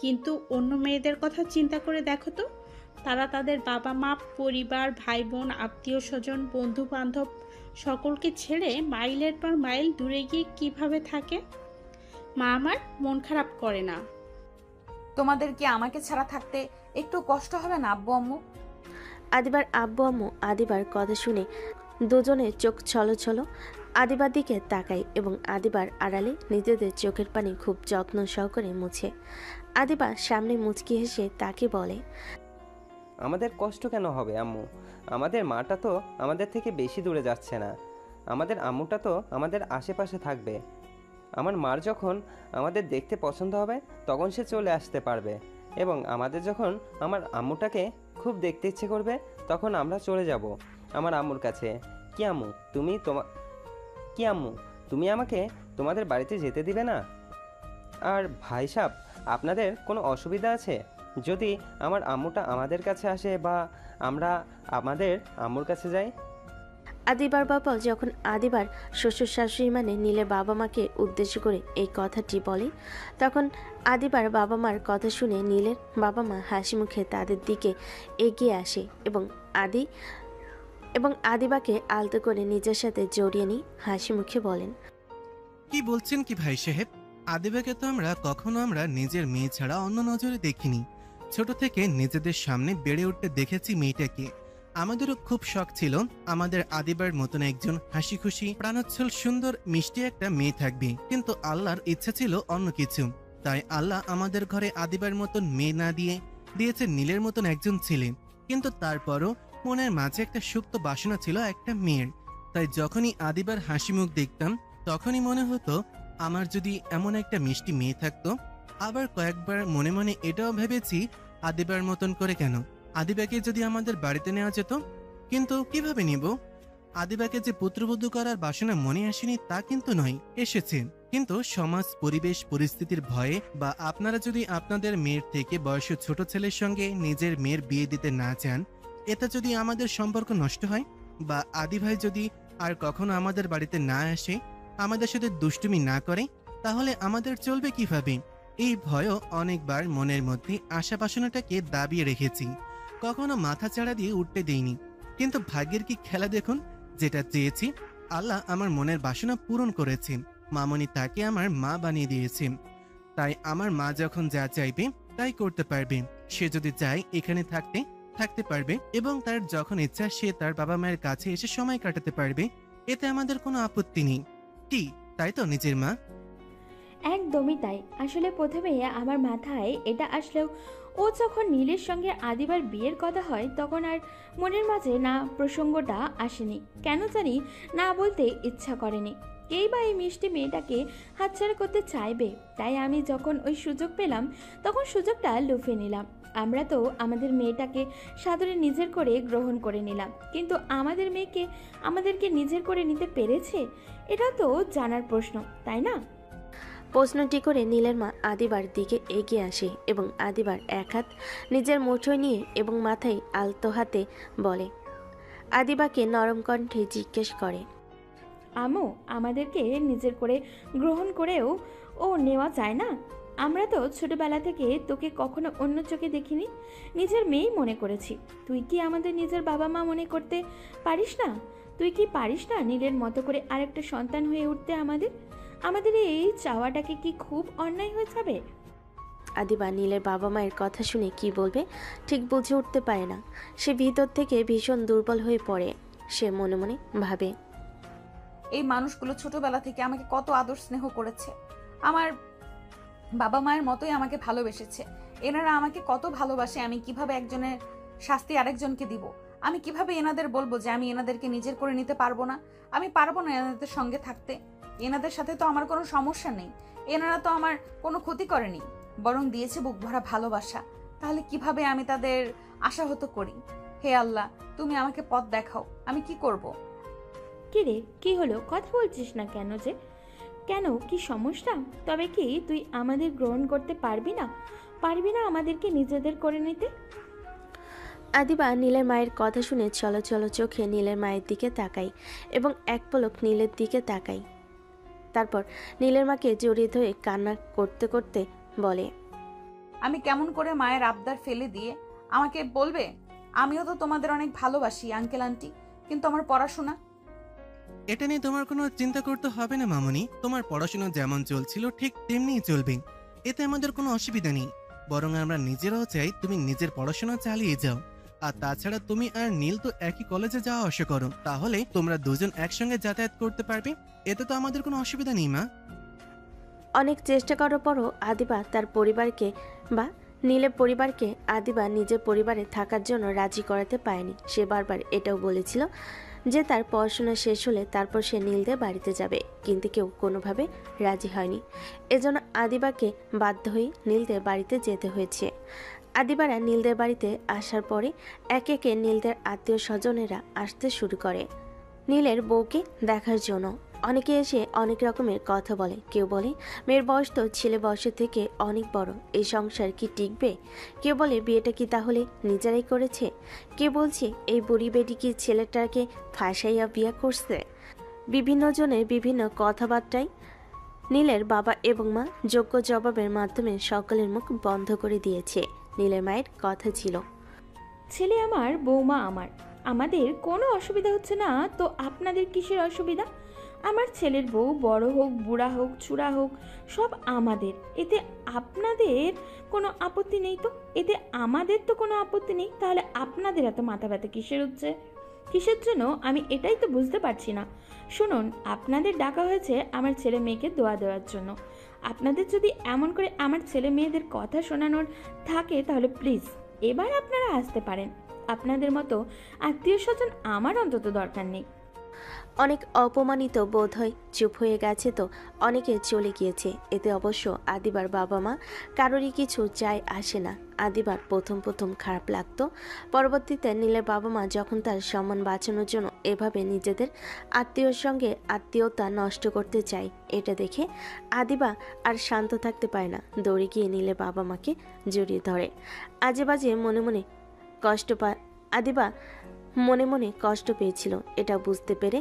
কিন্তু অন্য মেয়েদের কথা চিন্তা করে দেখো তো, তারা তাদের বাবা মা, পরিবার, ভাই বোন, আত্মীয় স্বজন, বন্ধু বান্ধব সকলকে ছেড়ে মাইলের পর মাইল দূরে গিয়ে কিভাবে থাকে। মা আমার মন খারাপ করে না। তোমাদের কি আমাকে ছাড়া থাকতে একটু কষ্ট হবে না আব্বু আম্মু? আদিবার আব্বু আম্মু আদিবার কথা শুনে দুজনে চোখ ছলছল। আদিবার দিকে তাকায় এবং আদিবার আড়ালে নিজেদের চোখের পানি খুব যত্ন সহকারে মুছে। আদিবা সামনে মুচকি হেসে তাকে বলে, আমাদের কষ্ট কেন হবে আম্মু? আমাদের মাটা তো আমাদের থেকে বেশি দূরে যাচ্ছে না। আমাদের আম্মুটা তো আমাদের আশেপাশে থাকবে। আমার মার যখন আমাদের দেখতে পছন্দ হবে তখন সে চলে আসতে পারবে, এবং আমাদের যখন আমার আম্মুটাকে খুব দেখতে ইচ্ছে করবে তখন আমরা চলে যাব আমার আম্মুর কাছে। কি আম্মু তুমি আমাকে তোমাদের বাড়িতে যেতে দিবে না? আর ভাই সাহেব, আপনাদের কোনো অসুবিধা আছে যদি আমার আম্মুটা আমাদের কাছে আসে বা আমরা আমাদের আম্মুর কাছে যাই? আদিবার বাবা যখন আদিবার শ্বশুর শাশুড়ি মানে নীলের বাবা মাকে উদ্দেশ্য করে এই কথাটি বলে, তখন আদিবার বাবা মার কথা শুনে নীলের বাবা মা হাসি মুখে তাদের দিকে এগিয়ে আসে এবং আদিবাকে আলতো করে নিজের সাথে জড়িয়ে নিয়ে হাসি মুখে বলেন, কি বলছেন কি ভাই সাহেব? আদিবাকে তো আমরা নিজের মেয়ে ছাড়া অন্য নজরে দেখিনি। ছোট থেকে নিজেদের সামনে বেড়ে উঠতে দেখেছি মেয়েটাকে। আমাদেরও খুব শখ ছিল আমাদের আদিবার মতন একজন হাসি খুশি, প্রাণোচ্ছল, সুন্দর, মিষ্টি একটা মেয়ে থাকবে, কিন্তু আল্লাহর ইচ্ছা ছিল অন্য কিছু। তাই আল্লাহ আমাদের ঘরে আদিবার মতন মেয়ে না দিয়েছে নীলের মতন একজন ছেলে। কিন্তু তারপরও মনের মাঝে একটা সুপ্ত বাসনা ছিল একটা মেয়ের। তাই যখনই আদিবার হাসি মুখ দেখতাম তখনই মনে হতো আমার যদি এমন একটা মিষ্টি মেয়ে থাকতো। আবার কয়েকবার মনে মনে এটাও ভেবেছি, আদিবার মতন করে কেন আদিবাকে যদি আমাদের বাড়িতে নেওয়া যেত। কিন্তু কিভাবে নিব? আদিবাকে যে পুত্রবধূ করার বাসনা মনে আসেনি তা কিন্তু নয়, এসেছে। কিন্তু সমাজ, পরিবেশ, পরিস্থিতির ভয়ে বা আপনারা যদি আপনাদের মেয়ের থেকে বয়সে ছোট ছেলের সঙ্গে নিজের মেয়ের বিয়ে দিতে না চান, এতে যদি আমাদের সম্পর্ক নষ্ট হয় বা আদি ভাই যদি আর কখনো আমাদের বাড়িতে না আসে, আমাদের সাথে দুষ্টুমি না করে, তাহলে আমাদের চলবে কিভাবে? এই ভয়ও অনেকবার মনের মধ্যে আশা বাসনাটাকে দাবিয়ে রেখেছি, কখনো মাথা চাড়া দিয়ে উঠতে দেইনি। কিন্তু ভাগ্যের কি খেলা দেখুন, যেটা চেয়েছি আল্লাহ আমার মনের বাসনা পূরণ করেছেন। মামনি তাকে আমার মা বানিয়ে দিয়েছেন। তাই আমার মা যখন যা চাইবে তাই করতে পারবে। সে যদি চায় এখানে থাকতে পারবে এবং তার যখন ইচ্ছা সে তার বাবা মায়ের কাছে এসে সময় কাটাতে পারবে। এতে আমাদের কোনো আপত্তি নেই। কি তাই তো নিজের মা? একদমই তাই। আসলে প্রথমে আমার মাথায় এটা আসলেও ও যখন নীলের সঙ্গে আদিবার বিয়ের কথা হয় তখন আর মনের মাঝে না প্রসঙ্গটা আসেনি। কেন জানি না বলতে ইচ্ছা করেনি। কেই বা এই মিষ্টি মেয়েটাকে হাতছাড়া করতে চাইবে। তাই আমি যখন ওই সুযোগ পেলাম তখন সুযোগটা লুফে নিলাম। আমরা তো আমাদের মেয়েটাকে সাদরে নিজের করে গ্রহণ করে নিলাম, কিন্তু আমাদের মেয়েকে আমাদেরকে নিজের করে নিতে পেরেছে? এটা তো জানার প্রশ্ন, তাই না? প্রশ্নটি করে নীলের মা আদিবার দিকে এগিয়ে আসে এবং আদিবার এক হাত নিজের মুঠোয় নিয়ে এবং মাথায় আলতো হাতে বলে। আদিবাকে নরম কণ্ঠে জিজ্ঞেস করে, আমু, আমাদেরকে নিজের করে গ্রহণ করেও ও নেওয়া যায় না? আমরা তো ছোটবেলা থেকে তোকে কখনো অন্য চোখে দেখিনি, নিজের মেয়েই মনে করেছি। তুই কি আমাদের নিজের বাবা মা মনে করতে পারিস না? তুই কি পারিস না নীলের মতো করে আরেকটা সন্তান হয়ে উঠতে? আমাদের এই চাওয়াটাকে কি খুব অন্যায় হয়ে যাবে? আদিবা নীলের বাবা মায়ের কথা শুনে কি বলবে ঠিক বুঝে উঠতে পারে না। সে ভিতর থেকে ভীষণ দুর্বল হয়ে পড়ে। সে মনে মনে ভাবে, এই মানুষগুলো ছোটবেলা থেকে আমাকে কত আদর স্নেহ করেছে, আমার বাবা মায়ের মতোই আমাকে ভালোবেসেছে। এনারা আমাকে কত ভালোবাসে, আমি কিভাবে একজনের শাস্তি আরেকজনকে দিব? আমি কিভাবে এনাদের বলবো যে আমি এনাদেরকে নিজের করে নিতে পারবো না? আমি পারবো না এনাদের সঙ্গে থাকতে। এনাদের সাথে তো আমার কোনো সমস্যা নেই, এনারা তো আমার কোনো ক্ষতি করেনি, বরং দিয়েছে বুক ভরা ভালোবাসা। তাহলে কিভাবে আমি তাদের আশাহত করি? হে আল্লাহ, তুমি আমাকে পথ দেখাও, আমি কি করব? কি রে, কি হলো? কথা বলছিস না কেন যে? কেন, কি সমস্যা? তবে কি তুই আমাদের গ্রহণ করতে পারবি না আমাদেরকে নিজেদের করে নিতে? আদিবা নীলের মায়ের কথা শুনে চলো চলো চোখে নীলের মায়ের দিকে তাকাই এবং এক পলক নীলের দিকে তাকাই। তারপর নীলের মাকে জড়িয়ে ধরে কান্না করতে করতে বলে, আমি কেমন করে মায়ের আবদার ফেলে দিয়ে আমাকে বলবে আমিও তো তোমাদের অনেক ভালোবাসি আঙ্কেল আন্টি, কিন্তু আমার পড়াশোনা। এটা নিয়ে তোমার কোনো চিন্তা করতে হবে না মামুনি। তোমার পড়াশোনা যেমন চলছিল ঠিক তেমনিই চলবে, এতে আমাদের কোনো অসুবিধা নেই। বরং আমরা নিজেরাও চাই তুমি নিজের পড়াশোনা চালিয়ে যাও। আর তাছাড়া তুমি আর নীল তো একই কলেজে যাওয়া আসা করো, তাহলে তোমরা দুজন একসঙ্গে যাতায়াত করতে পারবে, এতে তো আমাদের কোনো অসুবিধা নেই মা। অনেক চেষ্টা করার পরও আদিবা তার পরিবারকে বা নীলের পরিবারকে আদিবা নিজের পরিবারে থাকার জন্য রাজি করাতে পারেনি। সে বারবার এটাও বলেছিল যে তার পড়াশোনা শেষ হলে তারপর সে নীলদের বাড়িতে যাবে, কিন্তু কেউ কোনোভাবে রাজি হয়নি। এজন্য আদিবাকে বাধ্য হয়ে নীলদের বাড়িতে যেতে হয়েছে। আদিবারা নীলদের বাড়িতে আসার পরে একে একে নীলদের আত্মীয় স্বজনেরা আসতে শুরু করে নীলের বউকে দেখার জন্য। অনেকে এসে অনেক রকমের কথা বলে। কেউ বলে মেয়ের বয়স তো ছেলে বয়সের থেকে অনেক বড়, এই সংসার কি টিকবে? কেউ বলে বিয়েটা কি তাহলে নিজেরাই করেছে? কেউ বলছে এই বুড়ি বেটি কি ছেলেটাকে ফাঁসাইয়া বিয়ে করছে? বিভিন্ন জনের বিভিন্ন কথাবার্তায় নীলের বাবা এবং মা যোগ্য জবাবের মাধ্যমে সকলের মুখ বন্ধ করে দিয়েছে। নীলের মায়ের কথা ছিল, ছেলে আমার, বৌমা আমার, আমাদের কোনো অসুবিধা হচ্ছে না, তো আপনাদের কিসের অসুবিধা? আমার ছেলের বউ বড় হোক, বুড়া হোক, চূড়া হোক, সব আমাদের, এতে আপনাদের কোনো আপত্তি নেই তো? এতে আমাদের তো কোনো আপত্তি নেই, তাহলে আপনাদের এত মাথা ব্যথা কিসের হচ্ছে? কিসের জন্য আমি এটাই তো বুঝতে পারছি না। শুনুন, আপনাদের ডাকা হয়েছে আমার ছেলে মেয়েকে দোয়া দেওয়ার জন্য। আপনাদের যদি এমন করে আমার ছেলে মেয়েদের কথা শোনানোর থাকে তাহলে প্লিজ এবার আপনারা আসতে পারেন। আপনাদের মতো আত্মীয় স্বজন আমার অন্তত দরকার নেই। অনেক অপমানিত বোধ হয় চুপ হয়ে গেছে, তো অনেকে চলে গিয়েছে। এতে অবশ্য আদিবার বাবা মা কারোরই কিছু যায় আসে না। আদিবার প্রথম প্রথম খারাপ লাগতো, পরবর্তীতে নীলের বাবা মা যখন তার সম্মান বাঁচানোর জন্য এভাবে নিজেদের আত্মীয়র সঙ্গে আত্মীয়তা নষ্ট করতে চায়, এটা দেখে আদিবা আর শান্ত থাকতে পারে না। দৌড়ে গিয়ে নীলের বাবা মাকে জড়িয়ে ধরে। আজে বাজে মনে মনে কষ্ট পায় আদিবা, মনে মনে কষ্ট পেয়েছিল। এটা বুঝতে পেরে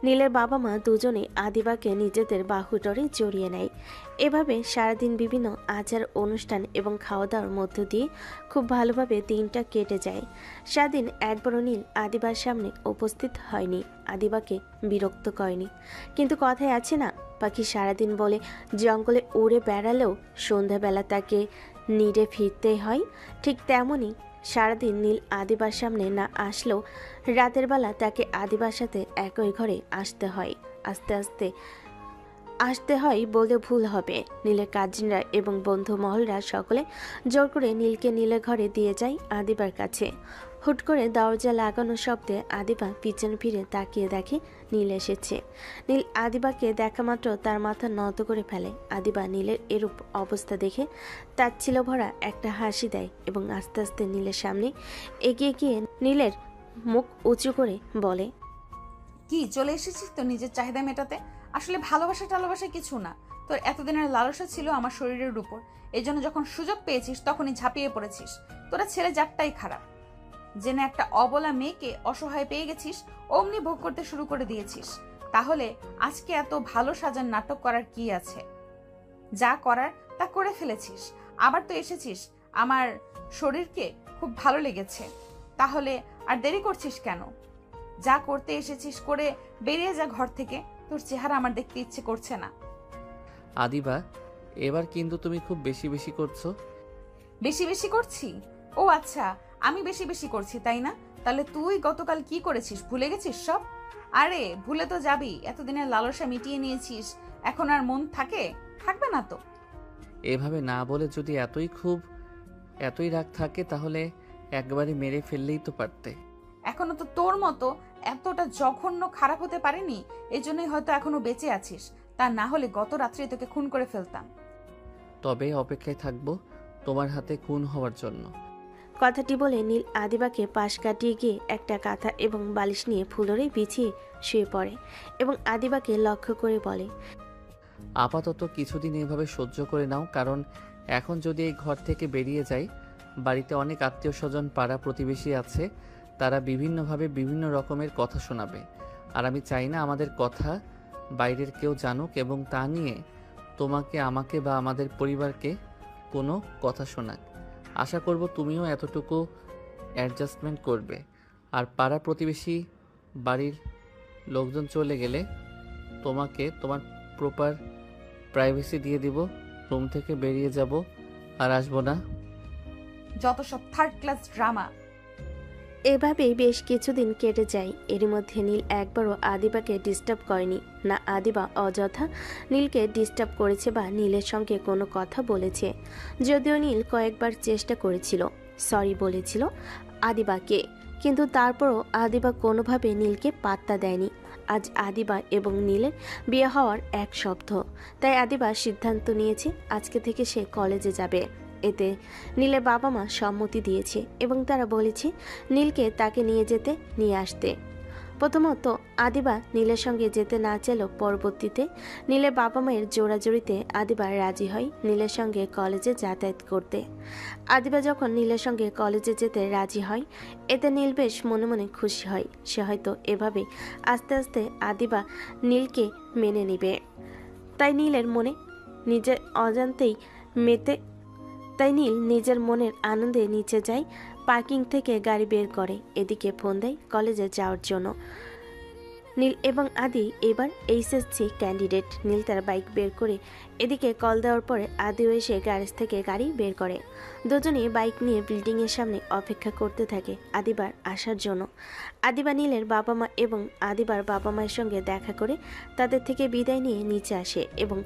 নীলের বাবা মা দুজনে আদিবাকে নিজেদের বাহুডরে জড়িয়ে নেয়। এভাবে সারাদিন বিভিন্ন আচার অনুষ্ঠান এবং খাওয়া দাওয়ার মধ্য দিয়ে খুব ভালোভাবে দিনটা কেটে যায়। সারাদিন একবারও নীল আদিবার সামনে উপস্থিত হয়নি, আদিবাকে বিরক্ত করেনি। কিন্তু কথায় আছে না, পাখি সারাদিন বলে জঙ্গলে উড়ে বেড়ালেও সন্ধ্যাবেলা তাকে নিড়ে ফিরতে হয়, ঠিক তেমনই সারাদিন নীল আদিবার সামনে না আসলেও রাতের বেলা তাকে আদিবার সাথে একই ঘরে আসতে হয়। আসতে হয় বলতে ভুল হবে। নীলের কাজিনরা এবং বন্ধু মহলরা সকলে জোর করে নীলকে নীলের ঘরে দিয়ে যায় আদিবার কাছে। হুট করে দরজা লাগানো শব্দে আদিবা পিছন ফিরে তাকিয়ে দেখে নীল এসেছে। নীল আদিবাকে দেখা মাত্র তার মাথা নত করে ফেলে। আদিবা নীলের এরূপ অবস্থা দেখে তাচ্ছিল্য ভরা একটা হাসি দেয় এবং আস্তে আস্তে নীলের সামনে এগিয়ে গিয়ে নীলের মুখ উঁচু করে বলে, কি চলে এসেছিস তো নিজের চাহিদা মেটাতে? আসলে ভালোবাসা টালোবাসা কিছু না, তোর এতদিনের লালসা ছিল আমার শরীরের উপর, এই জন্য যখন সুযোগ পেয়েছিস তখনই ঝাঁপিয়ে পড়েছিস। তোরা ছেলে জাতটাই খারাপ, জেনে একটা অবলা মেয়েকে অসহায় পেয়ে গেছিস, অমনি ভোগ করতে শুরু করে দিয়েছিস। তাহলে আজকে এত ভালো সাজার নাটক করার কি আছে? যা করার তা করে ফেলেছিস, আবার তো এসেছিস আমার শরীরকে খুব ভালো লেগেছে, তাহলে আর দেরি করছিস কেন? যা করতে এসেছিস করে বেরিয়ে যা ঘর থেকে, তোর চেহারা আমার দেখতে ইচ্ছে করছে না। আদিবা, এবার কিন্তু তুমি খুব বেশি বেশি করছো। বেশি বেশি করছি? ও আচ্ছা, আমি বেশি বেশি করছি তাই না? তাহলে তুই গতকাল কি করেছিস ভুলে গেছিস সব? আরে ভুলে তো যাবি, এতদিনের লালসা মিটিয়ে নিয়েছিস, এখন আর মন থাকবে না তো। এভাবে না বলে যদি এতই রাগ থাকে তাহলে একবারে মেরে ফেললেই তো পারতে। এখনো তো তোর মতো এতটা জঘন্য খারাপ হতে পারেনি, এই জন্যই হয়তো এখনো বেঁচে আছিস, তা না হলে গত রাত্রে তোকে খুন করে ফেলতাম। তবে অপেক্ষায় থাকবো তোমার হাতে খুন হওয়ার জন্য। কথাটি বলে নীল আদিবাকে পাশ কাটিয়ে গিয়ে একটা কাঁথা এবং বালিশ নিয়ে ফুলরে বিছিয়ে শুয়ে পড়ে এবং আদিবাকে লক্ষ্য করে বলে, আপাতত কিছুদিন এভাবে সহ্য করে নাও, কারণ এখন যদি এই ঘর থেকে বেরিয়ে যাই, বাড়িতে অনেক আত্মীয় স্বজন পাড়া প্রতিবেশী আছে, তারা বিভিন্নভাবে বিভিন্ন রকমের কথা শোনাবে। আর আমি চাই না আমাদের কথা বাইরের কেউ জানুক এবং তা নিয়ে তোমাকে, আমাকে বা আমাদের পরিবারকে কোনো কথা শোনাক। আশা করব তুমিও এতটুকু অ্যাডজাস্টমেন্ট করবে। আর পাড়া প্রতিবেশী বাড়ির লোকজন চলে গেলে তোমাকে তোমার প্রপার প্রাইভেসি দিয়ে দিব। রুম থেকে বেরিয়ে যাব আর আসবো না। যত সব থার্ড ক্লাস ড্রামা। এভাবেই বেশ কিছুদিন কেটে যায়। এর মধ্যে নীল একবারও আদিবাকে ডিস্টার্ব করেনি, না আদিবা অযথা নীলকে ডিস্টার্ব করেছে বা নীলের সঙ্গে কোনো কথা বলেছে। যদিও নীল কয়েকবার চেষ্টা করেছিল, সরি বলেছিল আদিবাকে, কিন্তু তারপরও আদিবা কোনোভাবে নীলকে পাত্তা দেয়নি। আজ আদিবা এবং নীলের বিয়ে হওয়ার 1 সপ্তাহ, তাই আদিবা সিদ্ধান্ত নিয়েছে আজকে থেকে সে কলেজে যাবে। এতে নীলের বাবা মা সম্মতি দিয়েছে এবং তারা বলেছে নীলকে তাকে নিয়ে আসতে। প্রথমত আদিবা নীলের সঙ্গে যেতে না চাইলেও পরবর্তীতে নীলের বাবা মায়ের জোরাজোরিতে আদিবা রাজি হয় নীলের সঙ্গে কলেজে যাতায়াত করতে। আদিবা যখন নীলের সঙ্গে কলেজে যেতে রাজি হয়, এতে নীল বেশ মনে মনে খুশি হয়। সে হয়তো এভাবে আস্তে আস্তে আদিবা নীলকে মেনে নেবে। তাই নীলের মনে নিজের অজান্তেই তাই নীল নিজের মনের আনন্দে নিচে যায়, পার্কিং থেকে গাড়ি বের করে, এদিকে ফোন দেয় কলেজে যাওয়ার জন্য। নীল এবং আদি এবার এইচএসসি ক্যান্ডিডেট। নীল তার বাইক বের করে এদিকে কল দেওয়ার পরে আদিও এসে গ্যারেজ থেকে গাড়ি বের করে। দুজনেই বাইক নিয়ে বিল্ডিংয়ের সামনে অপেক্ষা করতে থাকে আদিবার আসার জন্য। আদিবা নীলের বাবা মা এবং আদিবার বাবা মায়ের সঙ্গে দেখা করে তাদের থেকে বিদায় নিয়ে নিচে আসে এবং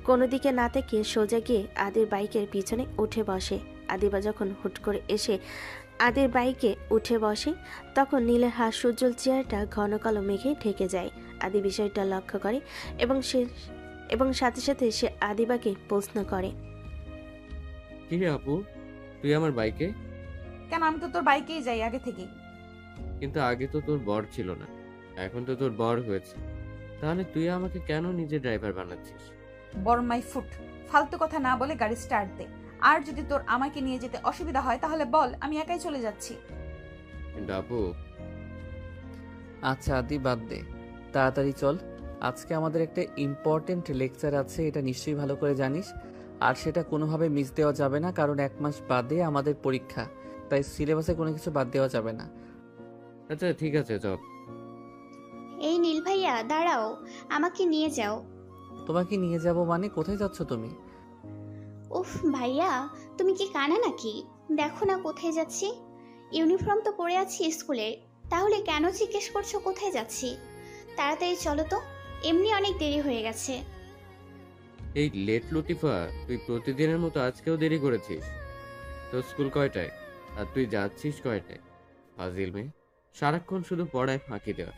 কোনো দিকে না তাকিয়ে সোজা গিয়ে আদির বাইকের পিছনে উঠে বসে। আদিবা যখন হুট করে এসে আদির বাইকে উঠে বসে, তখন নীলের হাস্যোজ্জ্বল চেহারাটা ঘন কালো মেঘে ঢেকে যায়। আদি বিষয়টা লক্ষ্য করে এবং সাথে সাথে সে আদিবাকে প্রশ্ন করে, কি রে আপু, তুই আমার বাইকে? কেন, আমি তো তোর বাইকেই যাই আগে থেকেই। কিন্তু আগে তো তোর বর ছিল না, এখন তো তোর বর হয়েছে, তাহলে তুই আমাকে কেন নিজে ড্রাইভার বানাচ্ছিস? বর মাই ফুট, ফালতু কথা না বলে গাড়ি স্টার্ট দে। আর যদি তোর আমাকে নিয়ে যেতে অসুবিধা হয় তাহলে বল, আমি একাই চলে যাচ্ছি। কিন্তু আপু। আচ্ছা আদি, বাদ দে, তাড়াতাড়ি চল। আজকে আমাদের একটা ইম্পর্টেন্ট লেকচার আছে, এটা নিশ্চয়ই ভালো করে জানিস। আর সেটা কোনোভাবে মিস দেওয়া যাবে না, কারণ 1 মাস বাদে আমাদের পরীক্ষা, তাই সিলেবাসে কোনো কিছু বাদ দেওয়া যাবে না। আচ্ছা ঠিক আছে, চল। এই নীল ভাইয়া দাঁড়াও, আমাকে নিয়ে যাও। তোমাকে নিয়ে যাব মানে? কোথায় যাচ্ছ তুমি? উফ ভাইয়া, তুমি কি কানা নাকি? দেখো না কোথায় যাচ্ছি। ইউনিফর্ম তো পরে আছি স্কুলের, তাহলে কেন জিজ্ঞেস করছো কোথায় যাচ্ছি? তাড়াতাড়ি চলো তো, এমনি অনেক দেরি হয়ে গেছে। এই লেট লতিফা, তুই প্রতিদিনের মতো আজকেও দেরি করেছিস। তোর স্কুল কয়টায় আর তুই যাচ্ছিস কয়টায়? ফাজিল মেয়ে, সারাক্ষণ শুধু পড়ায় ফাঁকি দেওয়া।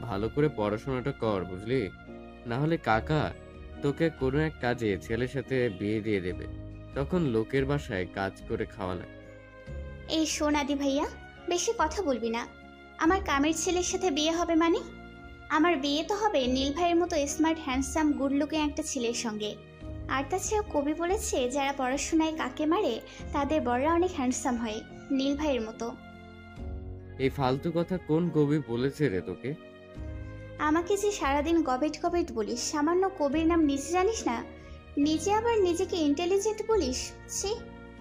ভালো করে পড়াশোনাটা কর, বুঝলি? না হলে কাকা তোকে কোনো এক কাজে ছেলের সাথে বিয়ে দিয়ে দেবে, তখন লোকের বাসায় কাজ করে খাওয়া লাগে। এই শোন আদি ভাইয়া, বেশি কথা বলবি না। আমার কামের ছেলের সাথে বিয়ে হবে মানে? আমার বিয়ে তো হবে নীল ভাইয়ের মতো স্মার্ট হ্যান্ডসাম গুড লুকিং একটা ছেলের সঙ্গে। আর তাছাড়া কবি বলেছে যারা পড়াশোনায় কাকে মারে তাদের বড়রা অনেক হ্যান্ডসাম হয়, নীল ভাইয়ের মতো। এই ফালতু কথা কোন কবি বলেছে রে তোকে? আমাকে যে সারাদিন গবেট গবেট বলিস, সামান্য কবির নাম নিজে জানিস না, নিজে আবার নিজেকে ইন্টেলিজেন্ট বলিস। ছি,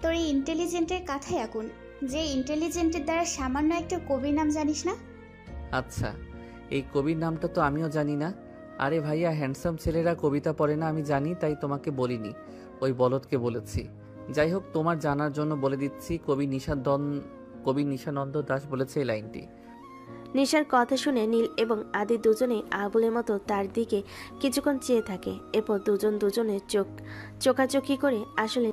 তোর এই ইন্টেলিজেন্টের কথাই আগুন, যে ইন্টেলিজেন্টের দ্বারা সামান্য একটা কবির নাম জানিস না। আচ্ছা, এই কবির নামটা তো আমিও জানি না। আরে ভাইয়া, হ্যান্ডসাম ছেলেরা কবিতা পড়ে না, আমি জানি, তাই তোমাকে বলিনি, ওই বলদকে বলেছি। যাই হোক, তোমার জানার জন্য বলে দিচ্ছি, কবি নিশানন্দ দাস বলেছে এই লাইনটি। নিশার কথা শুনে নীল এবং আদি দুজনেই আবুলের মতো তার দিকে কিছুক্ষণ চেয়ে থাকে। এরপর দুজনের চোখাচোখি করে আসলে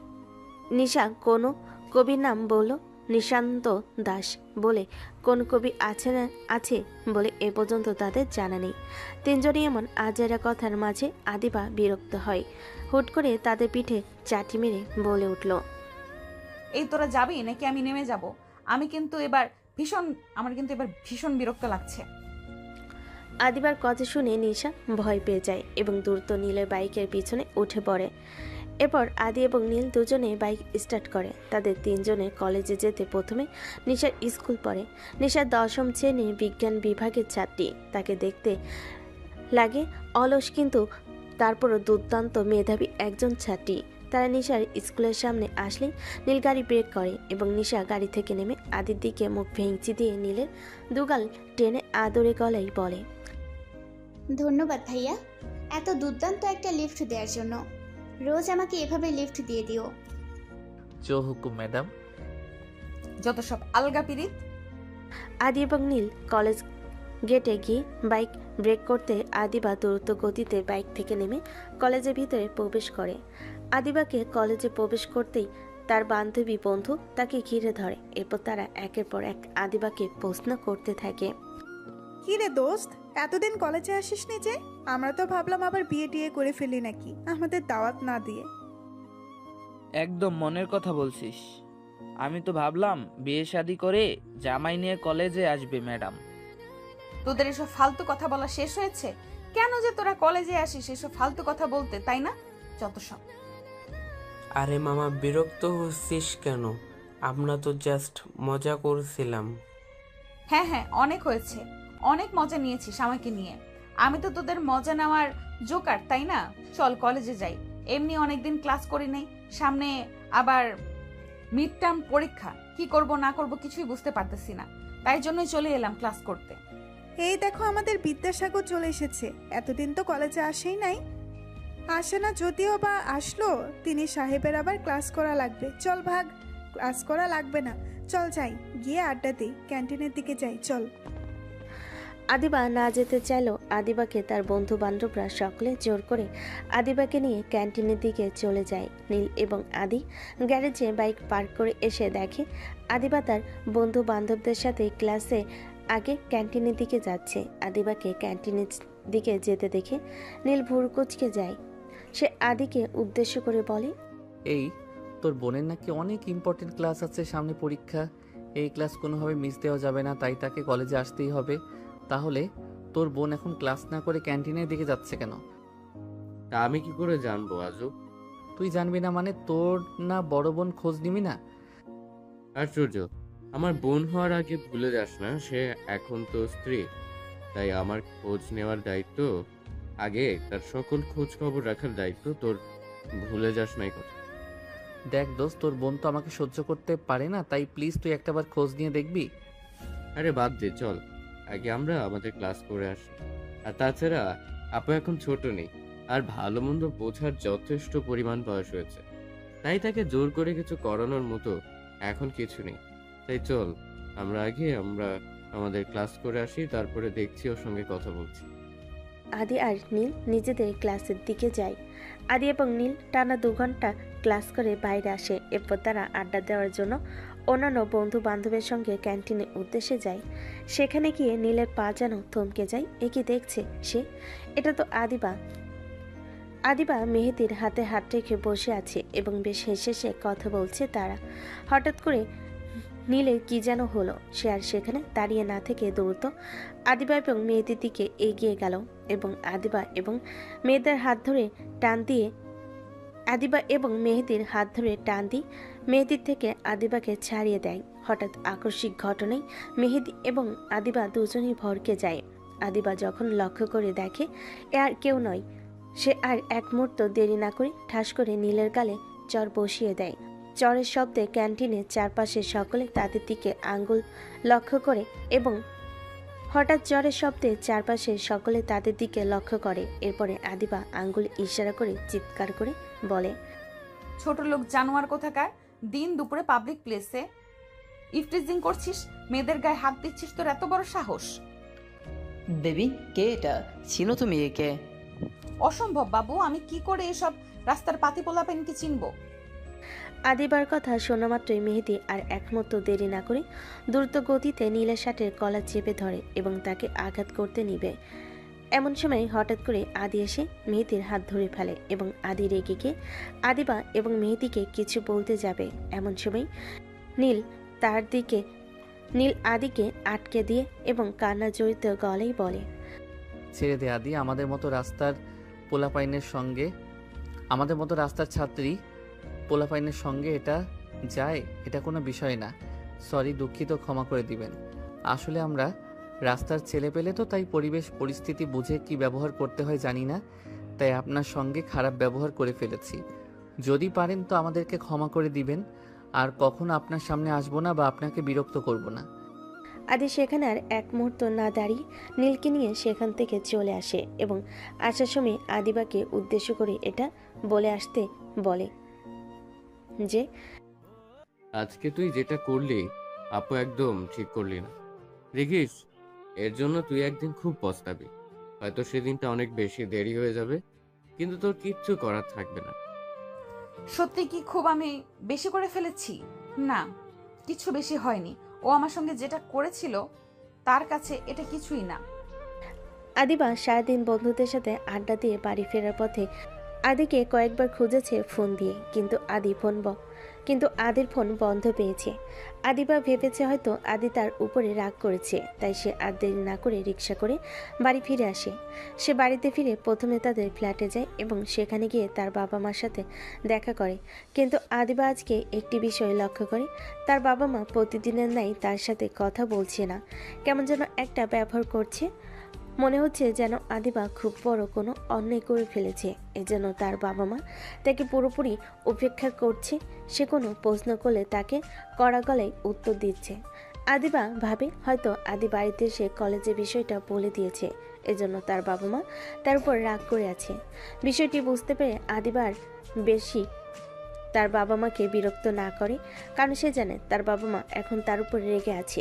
নিশা কোনো কবির নাম বলল নিশান্ত দাস বলে কোন কবি আছে বলে এ পর্যন্ত তাদের জানা নেই। তিনজনই এমন আজেরা কথার মাঝে আদিবা বিরক্ত হয়। হুট করে তাদের পিঠে চাটি মেরে বলে উঠল, এই তোরা যাবি নাকি আমি নেমে যাব? আমার কিন্তু এবার ভীষণ বিরক্ত লাগছে। আদিবার কথা শুনে নিশা ভয় পেয়ে যায় এবং দ্রুত নীলের বাইকের পিছনে উঠে পড়ে। এরপর আদি এবং নীল দুজনে বাইক স্টার্ট করে। তাদের তিনজনের কলেজে যেতে প্রথমে নিশার স্কুল পড়ে। নিশার 10ম শ্রেণীর বিজ্ঞান বিভাগের ছাত্রী। তাকে দেখতে লাগে অলস, কিন্তু তারপরও দুর্দান্ত মেধাবী একজন ছাত্রী। তারা নিশার স্কুলের সামনে আসলেই নীল গাড়ি ব্রেক করে এবং নিশা গাড়ি থেকে নেমে আদির দিকে মুখ ভেঙচি দিয়ে নীলের দুগাল টেনে আদরে গলায় বলে, ধন্যবাদ ভাইয়া, এত দুর্দান্ত একটা লিফট দেওয়ার জন্য। রোজ আমাকে এভাবে লিফট দিয়ে দিও। জো হুকুম ম্যাডাম। যত সব আলগা পিরিত। আদি এবং নীল কলেজ গেটে গিয়ে বাইক ব্রেক করতে আদিবা দ্রুত গতিতে বাইক থেকে নেমে কলেজের ভিতরে প্রবেশ করে। আদিবাকে কলেজে প্রবেশ করতেই তার বান্ধবী বন্ধু তাকে ঘিরে ধরে। এরপর তারা একের পর এক আদিবাকে প্রশ্ন করতে থাকে। কি রে দোস্ত, এতদিন কলেজে আসিসনি যে? আমরা তো ভাবলাম আবার বিয়ে টিয়ে করে ফেলি নাকি আমাদের দাওয়াত না দিয়ে। একদম মনের কথা বলছিস। আমি তো ভাবলাম বিয়ে শাদি করে জামাই নিয়ে কলেজে আসবে ম্যাডাম। তোদের এসব ফালতু কথা বলা শেষ হয়েছে? কেন যে তোরা কলেজে আসিস এসব ফালতু কথা বলতে, তাই না? যত সব। আরে মামা, বিরক্ত হচ্ছিস কেন? আমরা তো জাস্ট মজা করছিলাম। হ্যাঁ হ্যাঁ, অনেক হয়েছে, অনেক মজা নিয়েছিস আমাকে নিয়ে। আমি তো তোদের মজা নেওয়ার জোকার, তাই না? চল কলেজে যাই, এমনি অনেকদিন ক্লাস করি নাই, সামনে আবার মিড টার্ম পরীক্ষা, কি করব না করব কিছুই বুঝতে পারতেছি না, তাই জন্যই চলে এলাম ক্লাস করতে। এই দেখো আমাদের বিদ্যাসাগর চলে এসেছে। এতদিন তো কলেজে আসেই নাই। আসে না, যদিও বা আসলো, তিনি সাহেবের আবার ক্লাস করা লাগবে। চল ভাগ, ক্লাস করা লাগবে না, চল যাই, গিয়ে আড্ডা দিই, ক্যান্টিনের দিকে যাই, চল। আদিবা না যেতে চাইলেও আদিবাকে তার বন্ধু বান্ধবরা সকলে জোর করে আদিবাকে নিয়ে ক্যান্টিনের দিকে চলে যায়। নীল এবং আদি গ্যারেজে বাইক পার্ক করে এসে দেখে আদিবা তার বন্ধু বান্ধবদের সাথে ক্লাসে আগে ক্যান্টিনের দিকে যাচ্ছে। আদিবাকে ক্যান্টিনের দিকে যেতে দেখে নীল ভুরু কুঁচকে যায়। সে আদিকে উদ্দেশ্য করে বলে, এই তোর বোনের নাকি অনেক ইম্পর্টেন্ট ক্লাস আছে সামনে, পরীক্ষা। এই ক্লাস কোনোভাবে মিস দেওয়া যাবে না, তাই তাকে কলেজে আসতেই হবে। তাহলে তোর বোন এখন ক্লাস না করে ক্যান্টিনের দিকে যাচ্ছে কেন? তা আমি কি করে জানবো আজব? তুই জানবি না মানে? তোর না বড় বোন খোঁজ নিবি না? আশ্চর্য, আমার বোন হওয়ার আগে ভুলে যাস না, সে এখন তো স্ত্রী, তাই আমার খোঁজ নেওয়ার দায়িত্ব, আগে তার সকল খোঁজ খবর রাখার দায়িত্ব তোর, ভুলে যাস নাই কথা। দেখ দোস্ত, তোর বোন তো আমাকে সহ্য করতে পারে না, তাই প্লিজ তুই একটাবার খোঁজ নিয়ে দেখবি। আরে বাদ দে, চল আগে আমরা আমাদের ক্লাস করে আসি। আর তাছাড়া আপু এখন ছোট নেই, আর ভালো মন্দ বোঝার যথেষ্ট পরিমাণ বয়স হয়েছে, তাই তাকে জোর করে কিছু করানোর মতো এখন কিছু নেই। তাই চল আমরা আমাদের ক্লাস করে আসি, তারপরে দেখছি ওর সঙ্গে কথা বলছি। আদি আর নীল নিজেদের ক্লাসের দিকে যায়। আদি এবং নীল টানা 2 ঘন্টা ক্লাস করে বাইরে আসে। এরপর তারা আড্ডা দেওয়ার জন্য অন্যান্য বন্ধু বান্ধবের সঙ্গে ক্যান্টিনের উদ্দেশ্যে যায়। সেখানে গিয়ে নীলের পা যেন থমকে যায়। এ কি দেখছে সে? এটা তো আদিবা। আদিবা মেহেদির হাতে হাত রেখে বসে আছে এবং বেশ হেসে হেসে কথা বলছে তারা। হঠাৎ করে নীলের কি যেন হলো, সে আর সেখানে দাঁড়িয়ে না থেকে দ্রুত আদিবা এবং মেহেদির দিকে এগিয়ে গেল এবং আদিবা এবং মেয়েদের হাত ধরে টান দিয়ে মেহেদির থেকে আদিবাকে ছাড়িয়ে দেয়। হঠাৎ আকস্মিক ঘটনায় মেহেদি এবং আদিবা দুজনেই ভরকে যায়। আদিবা যখন লক্ষ্য করে দেখে এ আর কেউ নয়, সে আর এক মুহূর্ত দেরি না করে ঠাস করে নীলের গালে চর বসিয়ে দেয়। চরের শব্দে ক্যান্টিনের চারপাশে সকলে তাদের দিকে আঙ্গুল লক্ষ্য করে এবং হঠাৎ চরের শব্দে চারপাশে সকলে তাদের দিকে লক্ষ্য করে। এরপরে আদিবা আঙ্গুল ইশারা করে চিৎকার করে বলে, ছোট লোক জানোয়ার কোথাকার, দিন দুপুরে পাবলিক প্লেসে ইফটিজিং করছিস, মেয়েদের গায়ে হাত দিচ্ছিস, তোর এত বড় সাহস? বেবি, কে এটা? চিনো তুমি একে? অসম্ভব বাবু, আমি কি করে এসব রাস্তার পাতি পোলাপেনকে চিনবো? আদিবার কথা শোনা মাত্রই মেহেদি আর এক মুহূর্ত দেরি না করে দ্রুত গতিতে নীলের শার্টের কলার চেপে ধরে এবং তাকে আঘাত করতে নিবে। এমন সময় হঠাৎ করে আদি এসে মেহেদির হাত ধরে ফেলে এবং আদি রেগে গিয়ে আদিবা এবং মেহেদিকে কিছু বলতে যাবে। এমন সময় নীল আদিকে আটকে দিয়ে এবং কান্না জড়িত গলায় বলে, ছেড়ে দে আদি, আমাদের মতো রাস্তার ছাত্রী পোলাপাইনের সঙ্গে এটা যায়, এটা কোনো বিষয় না। সরি, দুঃখিত, ক্ষমা করে দিবেন। আসলে আমরা রাস্তার ছেলে পেলে তো, তাই পরিবেশ পরিস্থিতি বুঝে কি ব্যবহার করতে হয় জানি না, তাই আপনার সঙ্গে খারাপ ব্যবহার করে ফেলেছি। যদি পারেন তো আমাদেরকে ক্ষমা করে দিবেন, আর কখনো আপনার সামনে আসবো না বা আপনাকে বিরক্ত করব না। আদি সেখানে আর এক মুহূর্ত না দাঁড়িয়ে নীলকে নিয়ে সেখান থেকে চলে আসে এবং আসার সময় আদিবাকে উদ্দেশ্য করে এটা বলে আসতে বলে যে, আজকে তুই যেটা করলি আপু একদম ঠিক করলি না। দেখিস, এর জন্য তুই একদিন খুব পস্তাবি। হয়তো সেদিনটা অনেক বেশি দেরি হয়ে যাবে, কিন্তু তোর কিচ্ছু করার থাকবে না। সত্যি কি খুব আমি বেশি করে ফেলেছি? না, কিছু বেশি হয়নি। ও আমার সঙ্গে যেটা করেছিল তার কাছে এটা কিছুই না। আদিবা সারাদিন বন্ধুদের সাথে আড্ডা দিয়ে বাড়ি ফেরার পথে আদিকে কয়েকবার খুঁজেছে ফোন দিয়ে, কিন্তু আদির ফোন বন্ধ পেয়েছে। আদিবা ভেবেছে হয়তো আদি তার উপরে রাগ করেছে, তাই সে আর দেরি না করে রিক্সা করে বাড়ি ফিরে আসে। সে বাড়িতে ফিরে প্রথমে তাদের ফ্ল্যাটে যায় এবং সেখানে গিয়ে তার বাবা মার সাথে দেখা করে। কিন্তু আদিবা আজকে একটি বিষয় লক্ষ্য করে, তার বাবা মা প্রতিদিনের ন্যায় তার সাথে কথা বলছে না, কেমন যেন একটা ব্যবহার করছে। মনে হচ্ছে যেন আদিবা খুব বড় কোনো অন্যায় করে ফেলেছে, এজন্য তার বাবা মা তাকে পুরোপুরি উপেক্ষা করছে। সে কোনো প্রশ্ন করলে তাকে কড়া গলায় উত্তর দিচ্ছে। আদিবা ভাবে হয়তো আদি বাড়িতে এসে কলেজে বিষয়টা বলে দিয়েছে, এজন্য তার বাবা মা তার উপর রাগ করে আছে। বিষয়টি বুঝতে পেরে আদিবার বেশি তার বাবা মাকে বিরক্ত না করে, কারণ সে জানে তার বাবা মা এখন তার উপর রেগে আছে,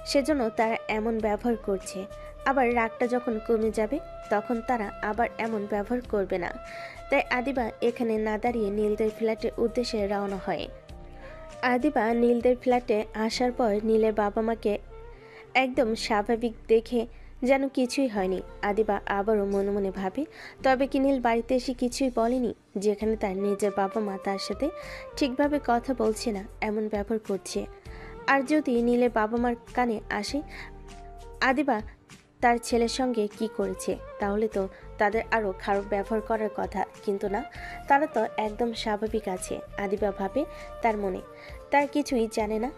সেজন্য তারা এমন ব্যবহার করছে। আবার রাগটা যখন কমে যাবে তখন তারা আবার এমন ব্যবহার করবে না। তাই আদিবা এখানে না দাঁড়িয়ে নীলদের ফ্ল্যাটের উদ্দেশ্যে রওনা হয়। আদিবা নীলদের ফ্ল্যাটে আসার পর নীলের বাবা মাকে একদম স্বাভাবিক দেখে যেন কিছুই হয়নি। আদিবা আবারও মনে মনে ভাবে, তবে কি নীল বাড়িতে এসে কিছুই বলেনি, যেখানে তার নিজের বাবা মা তার সাথে ঠিকভাবে কথা বলছে না, এমন ব্যবহার করছে। আর যদি নীলের বাবা মার কানে আসে আদিবা তার ছেলের সঙ্গে কি করেছে, তাহলে তো তাদের আরও খারাপ ব্যবহার করার কথা, কিন্তু না, তারা তো একদম স্বাভাবিক আছে। আদিবা ভাবে তার মনে তার কিছুই জানে না,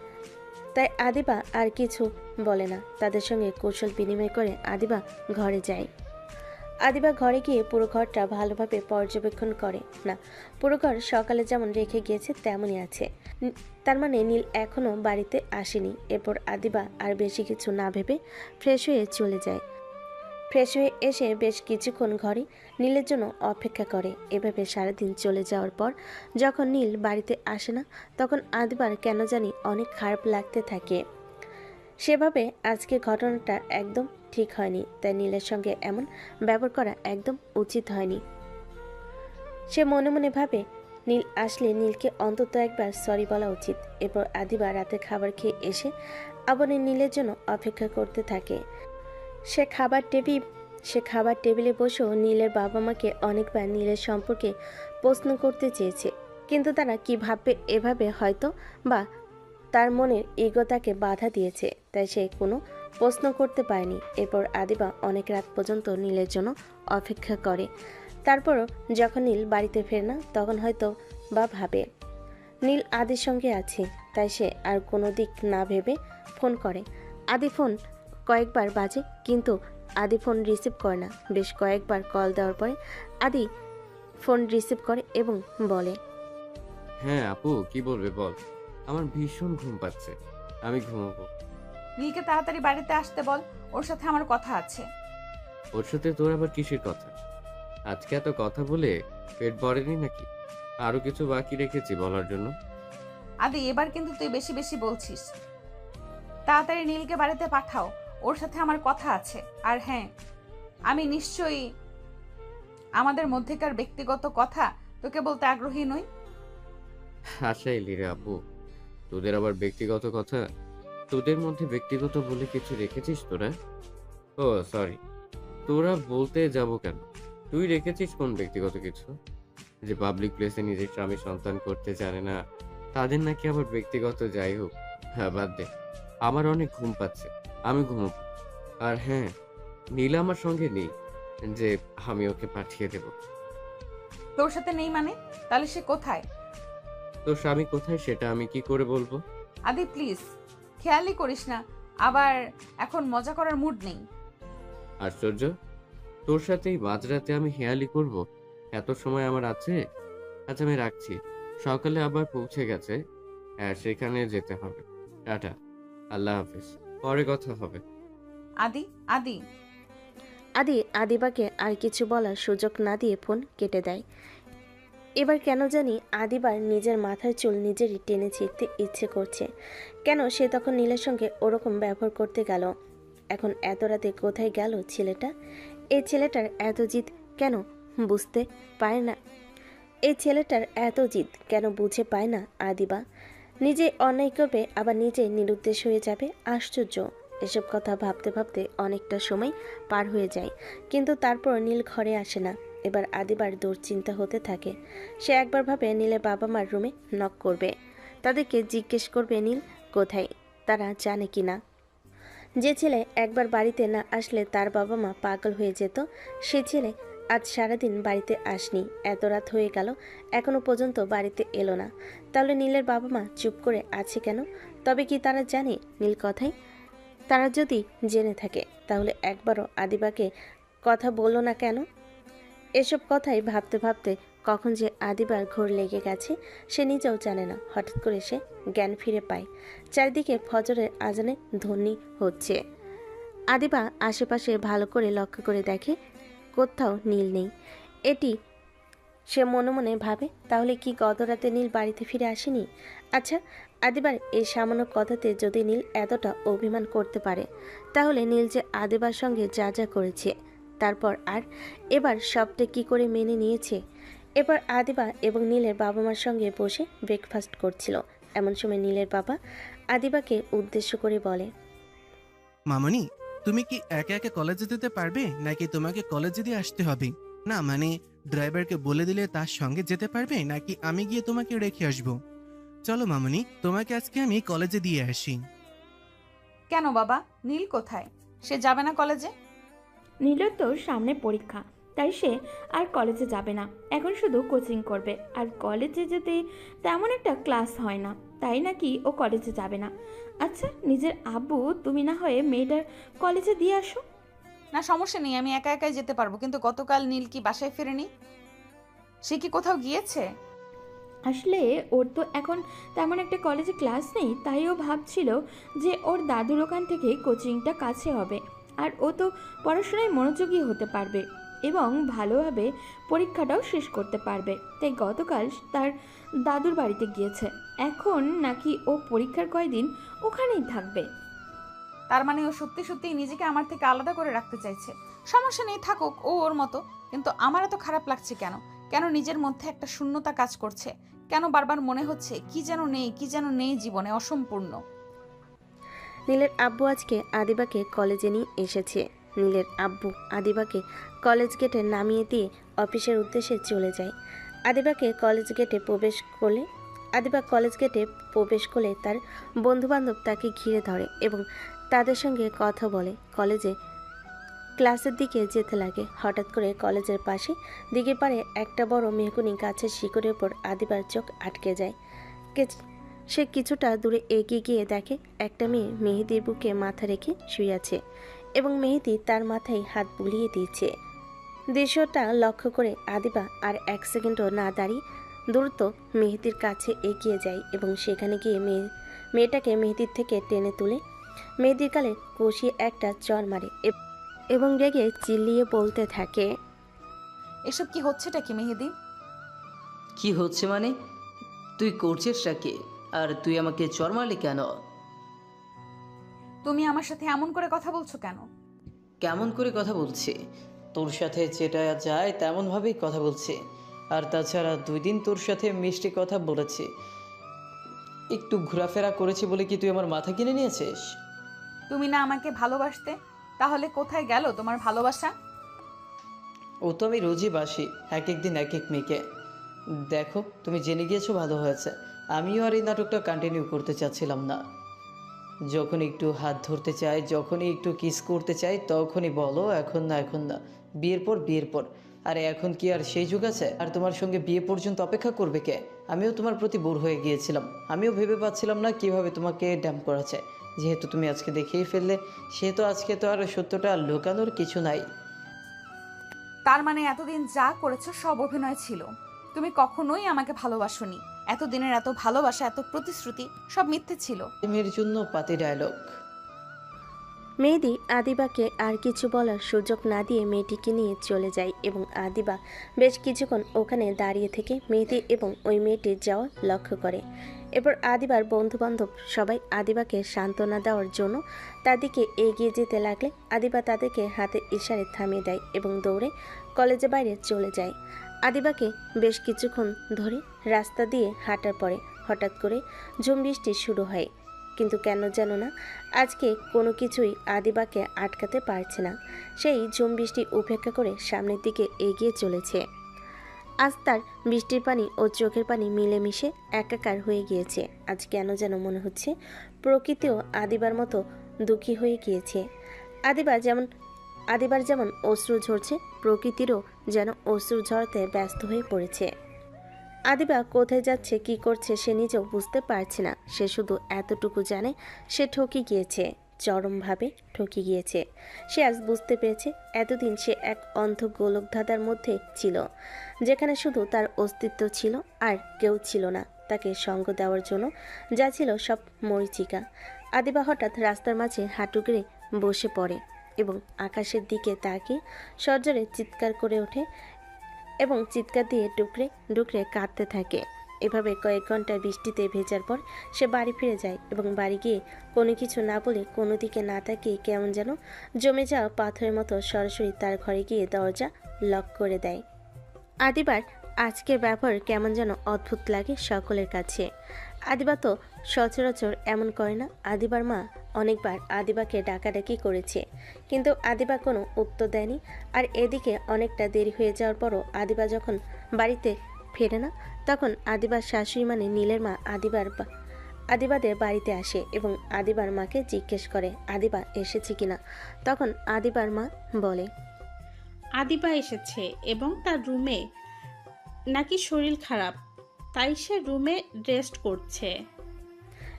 তাই আদিবা আর কিছু বলে না। তাদের সঙ্গে কৌশল বিনিময় করে আদিবা ঘরে যায়। আদিবা ঘরে গিয়ে পুরো ঘরটা ভালোভাবে পর্যবেক্ষণ করে না, পুরো ঘর সকালে যেমন রেখে গিয়েছে তেমনই আছে। তার মানে নীল এখনো বাড়িতে আসেনি। এরপর আদিবা আর বেশি কিছু না ভেবে ফ্রেশ হয়ে চলে যায়। ফ্রেশ হয়ে এসে বেশ কিছুক্ষণ ঘরে নীলের জন্য অপেক্ষা করে। এভাবে সারাদিন চলে যাওয়ার পর যখন নীল বাড়িতে আসে না, তখন আদিবার কেন জানি অনেক খারাপ লাগতে থাকে। সেভাবে আজকে ঘটনাটা একদম ঠিক হয়নি, তাই নীলের সঙ্গে এমন ব্যবহার করা একদম উচিত হয়নি। সে মনে মনে ভাবে নীল আসলে নীলকে অন্তত একবার সরি বলা উচিত। এরপর আদিবা রাতে খাবার খেয়ে এসে আবার নীলের জন্য অপেক্ষা করতে থাকে। সে খাবার টেবিলে বসেও নীলের বাবা মাকে অনেকবার নীলের সম্পর্কে প্রশ্ন করতে চেয়েছে, কিন্তু তারা কি ভাববে এভাবে হয়তো বা তার মনের ইগো তাকে বাধা দিয়েছে, তাই সে কোনো প্রশ্ন করতে পারেনি। এরপর আদিবা অনেক রাত পর্যন্ত নীলের জন্য অপেক্ষা করে। তারপরও যখন নীল বাড়িতে ফেরে না, তখন হয়তো বা ভাবে নীল আদির সঙ্গে আছে, তাই সে আর কোনো দিক না ভেবে ফোন করে। আদি ফোন কয়েকবার বাজে, কিন্তু আদি ফোন রিসিভ করে না। বেশ কয়েকবার কল দেওয়ার পরে আদি ফোন রিসিভ করে এবং বলে, হ্যাঁ আপু, কি বলবে বল। আমার ভীষণ ঘুম পাচ্ছে, আমি ঘুমাবো। নীলকে তাড়াতাড়ি বাড়িতে আসতে বল, ওর সাথে আমার কথা আছে। ওর সাথে তোর আবার কিসের কথা? আজকে এত কথা বলে পেট ভরেনি নাকি? আরো কিছু বাকি রেখেছি বলার জন্য। আদি, এবার কিন্তু তুই বেশি বেশি বলছিস। তাড়াতাড়ি নীলকে বাড়িতে পাঠাও, ওর সাথে আমার কথা আছে। আর হ্যাঁ, আমি নিশ্চয়ই আমাদের মধ্যেকার ব্যক্তিগত কথা তোকে বলতে আগ্রহী নই। হাসাইলি রে আপু, তোদের আবার ব্যক্তিগত কথা? তোদের মধ্যে ব্যক্তিগত বলে কিছু রেখেছিস তোরা? ও সরি, তোরা বলতে যাব কেন? তুই রেখেছিস কোন ব্যক্তিগত কিছু? যে পাবলিক প্লেসে নিজের স্বামী সন্তান করতে জানে না, তাদের নাকি আবার ব্যক্তিগত? যাই হোক, হ্যাঁ বাদ দে, আমার অনেক ঘুম পাচ্ছে, আমি ঘুমাবো। আর হ্যাঁ, নীলা আমার সঙ্গে নেই যে আমি ওকে পাঠিয়ে দেব। তোর সাথে নেই মানে? তাহলে সে কোথায়? তোর স্বামী কোথায় সেটা আমি কি করে বলবো? আদি প্লিজ, খেয়ালই করিস না, আবার এখন মজা করার মুড নেই। আশ্চর্য, তোর সাথেই মাঝরাতে আমি হেয়ালি করব? এত সময় আমার আছে? আচ্ছা আমি রাখছি, সকালে আবার পৌঁছে গেছে। হ্যাঁ, সেখানে যেতে হবে। টাটা, আল্লাহ হাফিজ, পরে কথা হবে। আদি আদি আদিবাকে আর কিছু বলার সুযোগ না দিয়ে ফোন কেটে দেয়। এবার কেন জানি আদিবার নিজের মাথার চুল নিজেরই টেনে ছিঁড়তে ইচ্ছে করছে। কেন সে তখন নীলের সঙ্গে ওরকম ব্যবহার করতে গেল? এখন এত রাতে কোথায় গেল ছেলেটা? এই ছেলেটার এত জিদ কেন বুঝতে পায় না? এই ছেলেটার এত জিদ কেন বুঝে পায় না আদিবা? নিজে অন্যায় করবে, আবার নিজে নিরুদ্দেশ হয়ে যাবে। আশ্চর্য! এসব কথা ভাবতে ভাবতে অনেকটা সময় পার হয়ে যায়, কিন্তু তারপর নীল ঘরে আসে না। এবার আদিবার দুশ্চিন্তা হতে থাকে। সে একবার ভাবে নীলের বাবা মার রুমে নক করবে, তাদেরকে জিজ্ঞেস করবে নীল কোথায়, তারা জানে কি না। যে ছেলে একবার বাড়িতে না আসলে তার বাবা মা পাগল হয়ে যেত, সে ছেলে আজ সারাদিন বাড়িতে আসনি। এত রাত হয়ে গেল, এখনো পর্যন্ত বাড়িতে এলো না। তাহলে নীলের বাবা মা চুপ করে আছে কেন? তবে কি তারা জানে নীল কথাই? তারা যদি জেনে থাকে তাহলে একবারও আদিবাকে কথা বললো না কেন? এসব কথাই ভাবতে ভাবতে কখন যে আদিবার ঘোর লেগে গেছে সে নিজেও জানে না। হঠাৎ করে সে জ্ঞান ফিরে পায়। চারিদিকে ফজরের আজানে ধ্বনি হচ্ছে। আদিবা আশেপাশে ভালো করে লক্ষ্য করে দেখে কোথাও নীল নেই। এটি সে মনে মনে ভাবে, তাহলে কি গত রাতে নীল বাড়িতে ফিরে আসেনি? আচ্ছা, আদিবার এই সামান্য কথাতে যদি নীল এতটা অভিমান করতে পারে, তাহলে নীল যে আদিবার সঙ্গে যা যা করেছে তারপর আর এবার সবটা কি করে মেনে নিয়েছে। এবার আদিবা এবং নীলের বাবা মার সঙ্গে বসে ব্রেকফাস্ট করছিল। এমন সময় নীলের বাবা আদিবাকে উদ্দেশ্য করে বলে, মামনি, তুমি কি একা একা কলেজে যেতে পারবে, নাকি তোমাকে কলেজে দিয়ে আসতে হবে? না মানে ড্রাইভারকে বলে দিলে তার সঙ্গে যেতে পারবে, নাকি আমি গিয়ে তোমাকে রেখে আসবো? চলো মামনি, তোমাকে আজকে আমি কলেজে দিয়ে আসি। কেন বাবা, নীল কোথায়? সে যাবে না কলেজে? নীলের তো সামনে পরীক্ষা, তাই সে আর কলেজে যাবে না। এখন শুধু কোচিং করবে, আর কলেজে যেতে তেমন একটা ক্লাস হয় না, তাই নাকি ও কলেজে যাবে না। আচ্ছা, নিজের আব্বু তুমি না হয়ে মেয়েটার কলেজে দিয়ে আসো। না সমস্যা নেই, আমি একা একাই যেতে পারবো। কিন্তু গতকাল নীল কি বাসায় ফেরেনি? সে কি কোথাও গিয়েছে? আসলে ওর তো এখন তেমন একটা কলেজে ক্লাস নেই, তাই ও ভাবছিল যে ওর দাদুর ওখান থেকে কোচিংটা কাছে হবে, আর ও তো পড়াশোনায় মনোযোগী হতে পারবে এবং ভালোভাবে পরীক্ষাটাও শেষ করতে পারবে। তাই গতকাল তার দাদুর বাড়িতে গিয়েছে। এখন নাকি ও পরীক্ষার কয়দিন ওখানেই থাকবে। তার মানে ও সত্যি সত্যি নিজেকে আমার থেকে আলাদা করে রাখতে চাইছে। সমস্যা নেই, থাকুক ও ওর মতো। কিন্তু আমার এত খারাপ লাগছে কেন? কেন নিজের মধ্যে একটা শূন্যতা কাজ করছে? কেন বারবার মনে হচ্ছে কি যেন নেই জীবনে, অসম্পূর্ণ। নীলের আব্বু আজকে আদিবাকে কলেজে নিয়ে এসেছে। নীলের আব্বু আদিবাকে কলেজ গেটে নামিয়ে দিয়ে অফিসের উদ্দেশ্যে চলে যায়। আদিবা কলেজ গেটে প্রবেশ করলে তার বন্ধুবান্ধব তাকে ঘিরে ধরে এবং তাদের সঙ্গে কথা বলে কলেজে ক্লাসের দিকে যেতে লাগে। হঠাৎ করে কলেজের পাশে দিকে পারে একটা বড় মেহগুনি গাছের শিকড়ের উপর আদিবার চোখ আটকে যায়। সে কিছুটা দূরে এগিয়ে গিয়ে দেখে একটা মেয়ে মেহেদির বুকে মাথা রেখে শুয়ে আছে এবং মেহেদি তার মাথায় হাত বুলিয়ে দিয়েছে। দৃশ্যটা লক্ষ্য করে আদিবা আর এক সেকেন্ডও না দাঁড়িয়ে দ্রুত মেহেদির কাছে এগিয়ে যায় এবং সেখানে গিয়ে মেয়েটাকে মেহেদির থেকে টেনে তুলে মেহেদির গালে কষিয়ে একটা চড় মারে এবং রেগে চিল্লিয়ে বলতে থাকে, এসব কি হচ্ছেটা কি মেহেদি? কি হচ্ছে মানে? তুই করছিসটা কি? আর তুই আমাকে চর মারলি কেন? তুমি আমার সাথে এমন করে কথা বলছো কেন? কেমন করে কথা বলছি? তোর সাথে যেটা যায় তেমনভাবেই কথা বলছি। আর তাছাড়া 2 দিন তোর সাথে মিষ্টি কথা বলেছি, একটু ঘোরাফেরা করেছি বলে কি তুই আমার মাথা কিনে নিয়েছিস? তুমি না আমাকে ভালোবাসতে, তাহলে কোথায় গেল তোমার ভালোবাসা? ও তো আমি রোজই বাসি, এক একদিন এক এক মেয়েকে। দেখো, তুমি জেনে গিয়েছো ভালো হয়েছে। আমিও আর এই নাটকটা কন্টিনিউ করতে চাচ্ছিলাম না। যখন একটু হাত ধরতে চাই, যখনই একটু কিস করতে চাই, তখনই বলো এখন না, বিয়ের পর। আরে এখন কি আর সেই যুগ আছে? আর তোমার সঙ্গে বিয়ে পর্যন্ত অপেক্ষা করবে কে? আমিও তোমার প্রতি বোর হয়ে গিয়েছিলাম। আমিও ভেবে পাচ্ছিলাম না কিভাবে তোমাকে ড্যাম্প করা যায়। যেহেতু তুমি আজকে দেখেই ফেললে, সেহেতু আজকে তো আর সত্যটা লুকানোর কিছু নাই। তার মানে এতদিন যা করেছো সব অভিনয় ছিল? তুমি কখনোই আমাকে ভালোবাসোনি। এতদিনের এত ভালোবাসা, এত প্রতিশ্রুতি সব মিথ্যে ছিল। মেয়ের জন্য পাতি ডায়লগ। মেহেদি আদিবাকে আর কিছু বলার সুযোগ না দিয়ে মেয়েটিকে নিয়ে চলে যায় এবং আদিবা বেশ কিছুক্ষণ ওখানে দাঁড়িয়ে থেকে মেহেদি এবং ওই মেয়েটির যাওয়া লক্ষ্য করে। এরপর আদিবার বন্ধুবান্ধব সবাই আদিবাকে সান্ত্বনা দেওয়ার জন্য তার দিকে এগিয়ে যেতে লাগলে আদিবা তাদেরকে হাতে ইশারে থামিয়ে দেয় এবং দৌড়ে কলেজের বাইরে চলে যায়। আদিবাকে বেশ কিছুক্ষণ ধরে রাস্তা দিয়ে হাঁটার পরে হঠাৎ করে ঝুম বৃষ্টি শুরু হয়, কিন্তু কেন যেন না আজকে কোনো কিছুই আদিবাকে আটকাতে পারছে না। সেই ঝুম বৃষ্টি উপেক্ষা করে সামনের দিকে এগিয়ে চলেছে। আজ তার বৃষ্টির পানি ও চোখের পানি মিলেমিশে একাকার হয়ে গিয়েছে। আজ কেন যেন মনে হচ্ছে প্রকৃতিও আদিবার মতো দুঃখী হয়ে গিয়েছে। আদিবার যেমন অশ্রু ঝরছে, প্রকৃতিরও যেন অশ্রু ঝরাতে ব্যস্ত হয়ে পড়েছে। আদিবা কোথায় যাচ্ছে, কি করছে সে নিজেও বুঝতে পারছে না। সে শুধু এতটুকু জানে সে ঠকে গিয়েছে, চরমভাবে ঠকে গিয়েছে। সে আজ বুঝতে পেরেছে এতদিন সে এক অন্ধ গোলকধাঁধার মধ্যে ছিল, যেখানে শুধু তার অস্তিত্ব ছিল আর কেউ ছিল না তাকে সঙ্গ দেওয়ার জন্য, যা ছিল সব মরীচিকা। আদিবা হঠাৎ রাস্তার মাঝে হাঁটু গেড়ে বসে পড়ে এবং আকাশের দিকে তাকিয়ে সজোরে চিৎকার করে ওঠে এবং চিৎকার দিয়ে ডুকরে ডুকরে কাঁদতে থাকে। এভাবে কয়েক ঘন্টা বৃষ্টিতে ভেজার পর সে বাড়ি ফিরে যায় এবং বাড়ি গিয়ে কোনো কিছু না বলে, কোনো দিকে না তাকিয়ে কেমন যেন জমে যাওয়া পাথরের মতো সরাসরি তার ঘরে গিয়ে দরজা লক করে দেয়। আদিবার আজকের ব্যবহার কেমন যেন অদ্ভুত লাগে সকলের কাছে। আদিবা তো সচরাচর এমন করে না। আদিবার মা অনেকবার আদিবাকে ডাকাডাকি করেছে, কিন্তু আদিবা কোনো উত্তর দেয়নি। আর এদিকে অনেকটা দেরি হয়ে যাওয়ার পরও আদিবা যখন বাড়িতে ফেরে না, তখন আদিবার শাশুড়ি মানে নীলের মা আদিবাদের বাড়িতে আসে এবং আদিবার মাকে জিজ্ঞেস করে আদিবা এসেছে কিনা। তখন আদিবার মা বলে, আদিবা এসেছে এবং তার রুমে নাকি শরীর খারাপ, তাই সে রুমে রেস্ট করছে।